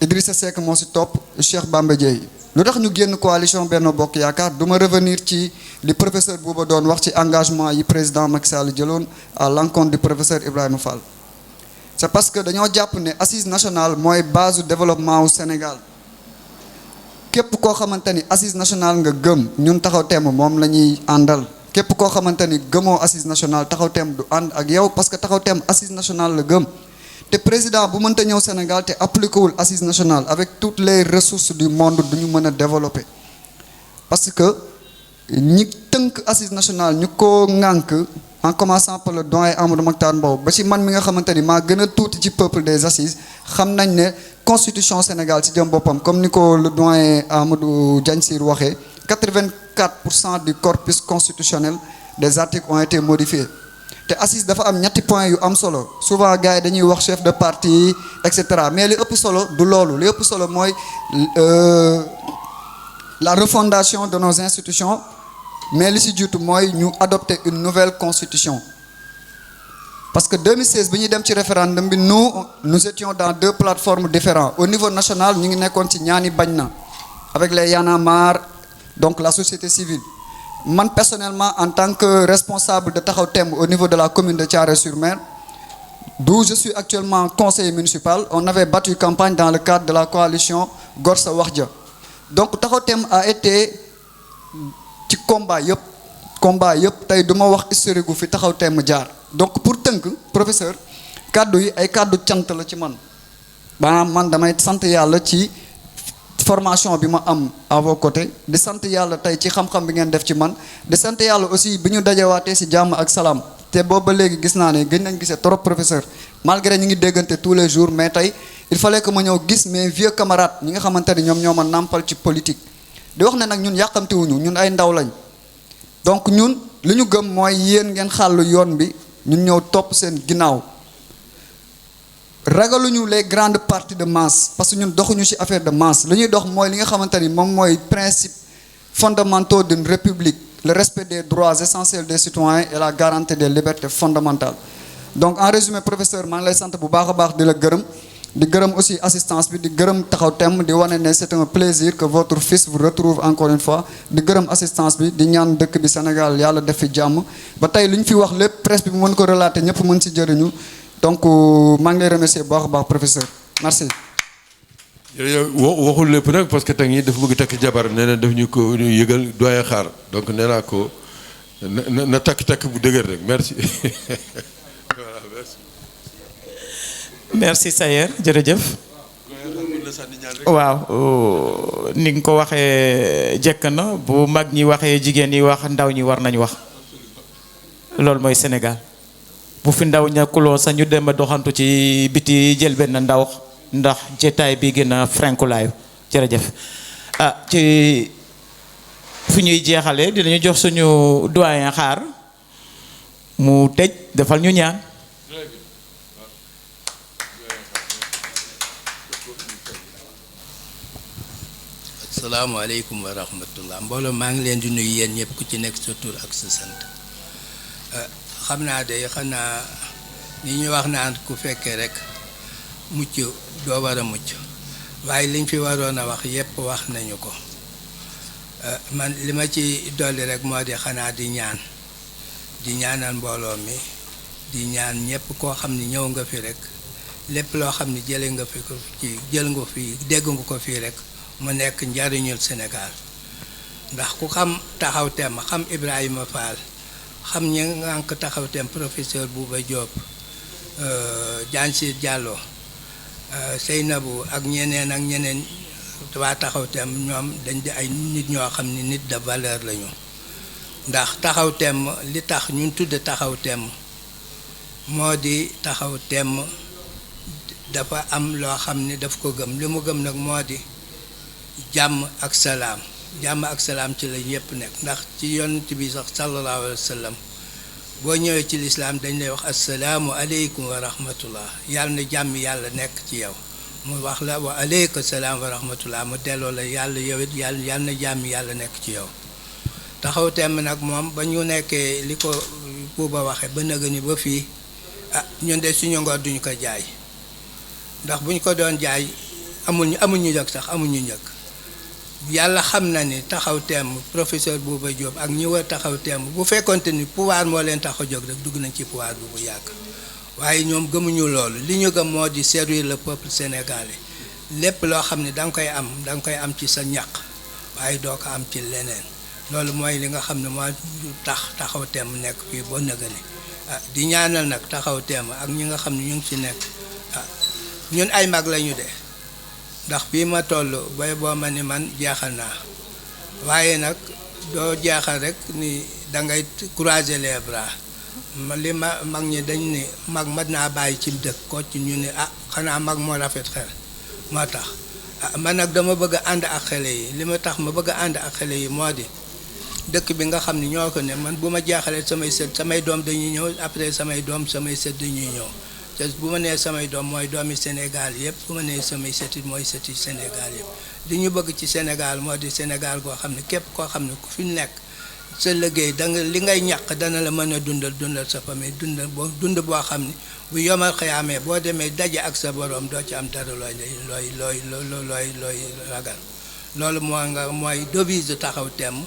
Idrissa Seck moo ci topp Cheikh Bamba Dièye lu tax ñu génn coalition Benno Bokk Yaakaar du ma revenir ci li professeur Bouba doon wax ci engagement yi président Macky Sall jëloon à l'encontre du professeur Ibrahima Fall c'est parce que dañoo jàpp ne assise nationale mooy base du développement au Sénégal képp koo xamante ni assise nationale nga gëm ñun Taxaw Thème moom la ñuy àndal képp koo xamante ni gëmoo assise nationale Taxaw Thème du ànd ak yow parce que Taxaw Thème assise nationale la gëm te président bu mënta ñëw Sénégal te appliqué wul assise nationale avec toutes les ressources du monde du ñu mën a développer parce que ñi tënk assise nationale ñu ko ŋànk en commençant par le doyen Amadou Mahtar Mbow ba ci man mi nga xamante ni maa gën a tuuti ci peuple des assises xam nañ ne constitution Sénégal ci jëm boppam comme ni ko le doyen Amadou Diansir waxee 84% du corpus constitutionnel des articles ont été modifiés te assise dafa am ñetti point yu am solo souvent gars yi dañuy wax chef de parti et cetera mais li ëpp solo du loolu li ëpp solo mooy la refondation de nos institutions mais li si jiitu mooy ñu adopter une nouvelle constitution parce que 2016 bi ñuy dem ci référendum bi nous étions dans 2 plateformes différentes au niveau national ñu ngi nekkoon ci ñaani bañ na avec les Y'en a marre donc la société civile man personnellement en tant que responsable de Taxaw Temb au niveau de la commune de Thiaroye-sur-Mer d'où je suis actuellement conseiller municipal on avait battu campagne dans le cadre de la coalition Gor Sa Wax Ja donc Taxaw Temb a été ci combat yëpp tey du ma wax historique gu fi Taxaw Temb jaar donc pour tënk professeur kàddu yi ay kàddu cant la ci man maanaam man damay sant yàlla ci formation bi ma am à vos côtés di sant yàlla tey ci xam-xam bi ngeen def ci man di sant yàlla aussi bi ñu dajewaatee si jàmm ak salaam te boobu ba léegi gis naa ne gën nañ gisee trop professeur malgré ñu ngi déggante tous les jours mais tey il fallait que ma ñëw gis mes vieux camarades ñi nga xamante ni ñoom ñoo ma nàmpal ci politique di wax ne nag ñun yàqamtiwuñu ñun ay ndaw lañ donc ñun li ñu gëm mooy yéen ngeen xàllu yoon bi ñun ñëw topp seen ginnaaw ragaluñu les grandes parties de masse parce que ñun doxuñu ci affaire de masse li ñuy dox mooy li nga xamante ni moom mooy principe fondamentaux d'une république le respect des droits essentiels des citoyens et la garantie des libertés fondamentales donc en résumé professeur maa ngi lay sant bu baax a baax di la gërëm di gërëm aussi assistance bi di gërëm Taxaw Temb di wane ne c'est un plaisir que votre fils vous retrouve encore une fois di gërëm assistance bi di ñaan dëkk bi Sénégal yàlla def fi jàmm ba tey li ñu fi wax lépp presse bi mu mën ko relater ñëpp mën ci jëriñu donc maa ngi lay remercier bu baax a baax professeur merci. waxul lépp nag parce que tey jii dafa bëgg takk jabar nee na daf ñu ko yëgal doyen xaar donc nee naa ko na takk bu dëgër rek merci. Voilà, merci. merci Sayer jërëjëf. waaw ni nga ko waxee jekk na bu mag ñi waxee jigéen ñi wax ndaw ñi war nañu wax loolu mooy Sénégal bu fi ndaw ñàkkuloo sax ñu dem a doxantu ci biti jël benn ndaw ndax jetaay bi gën a frankulaayu jërëjëf ci fu ñuy jeexalee dinañu jox suñu doyen xaar mu tëj defal ñu ñaan. asalaamaaleykum wa rahmatullah mbooloo maa ngi leen di nuyu yéen ñëpp ku ci nekk sa tur ak sa sant xam naa de xanaa ni ñuy wax naan ku fekkee rek mucc doo war a mucc waaye liñ fi waroon a wax yëpp wax nañu ko man li ma ci dolli rek moo di xanaa di ñaanal mbooloo mi di ñaan ñëpp koo xam ni ñëw nga fi rek lépp loo xam ni jële nga fi ko ci jël nga fi dégg nga ko fii rek mu nekk njariñul Sénégal ndax ku xam Taxaw Temb xam Ibrahima Fall xam ñi ngànk Taxaw Temb professeur Bouba Diop Diansir Diallo Seynabou ak ñeneen waa Taxaw Temb ñoom dañ di ay nit ñoo xam ni nit de valeur lañu ndax Taxaw Temb li tax ñun tudd Taxaw Temb moo di Taxaw Temb dafa am loo xam ni daf ko gëm li mu gëm nag moo di jàmm ak salaam ci la ñëpp nekk ndax ci yonent bi sax sallallahu alayhi wa sallam boo ñëwee ci lislaam dañ lay wax assalaamu aleykum wa rahmatullah yàlla na jàmm yàlla nekk ci yow mu wax la wa aleyka salaam wa rahmatullah mu delloo la yàlla yow it yàlla na jàmm yàlla nekk ci yow. Taxaw Temb nag moom ba ñu nekkee li ko Buuba waxe ba nëga ni ba fii ñun de suñu ngor duñu ko jaay ndax buñ ko doon jaay amuñu njëg sax amuñu njëg yàlla xam na ni Taxaw Temb professeur Bouba Diop ak ñi war Taxaw Temb bu fekkonte ni pouvoir moo leen tax a jóg rek dugg nañ ci pouvoir bi bu yàgg waaye ñoom gëmuñu loolu li ñu gëm moo di servir le peuple sénégalais lépp loo xam ne da nga koy am ci sa ñaq waaye doo ko am ci leneen loolu mooy li nga xam ne moo tax Taxaw Temb nekk fii ba nëga ni di ñaanal nag Taxaw Temb ak ñi nga xam ne ñu ngi ci nekk ñun ay mag lañu de ndax fii ma toll bay boo ma ni man jeexal naa waaye nag doo jeexal rek ni dangay croiser les bras li mag ñi dañ ni mag mat naa bàyyi ci dëkk ko ci ñu ne xanaa mag moo rafet xel moo tax man nag dama bëgg a ànd ak xale yi li ma tax ma bëgg a ànd ak xale yi moo di dëkk bi nga xam ni ñoo ko ne man bu ma jaaxalee samay sët samay doom dañuy ñëw après samay doom samay sët dañuy ñëw te bu ma nee samay doom mooy doomi Sénégal yëpp bu ma nee samay sët it mooy sëti Sénégal yëpp li ñu bëgg ci Sénégal moo di Sénégal goo xam ne képp koo xam ne ku fi nekk sa liggéey da nga li ngay ñàq dana la mën a dundal sa famille dund boo xam ne bu yomal xëyaamee boo demee daje ak sa borom doo ci am dara looy ragal loolu mooy devise taxaw temm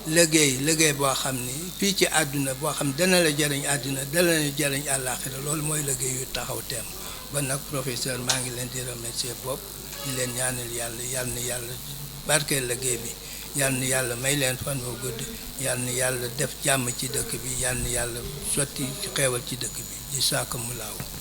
liggéey boo xam ni fii ci àdduna boo xam dana la jëriñ àdduna dana la jëriñ àllaaxira loolu mooy liggéey yu taxaw temm ba nag professeur maa ngi leen di remercier bopp di leen ñaanal yàlla na yàlla barkeel liggéey bi yàlla na yàlla may leen fan wu gudd yàlla na yàlla def jàmm ci dëkk bi yàlla na yàlla sotti xeewal ci dëkk bi di sàkk mu laaw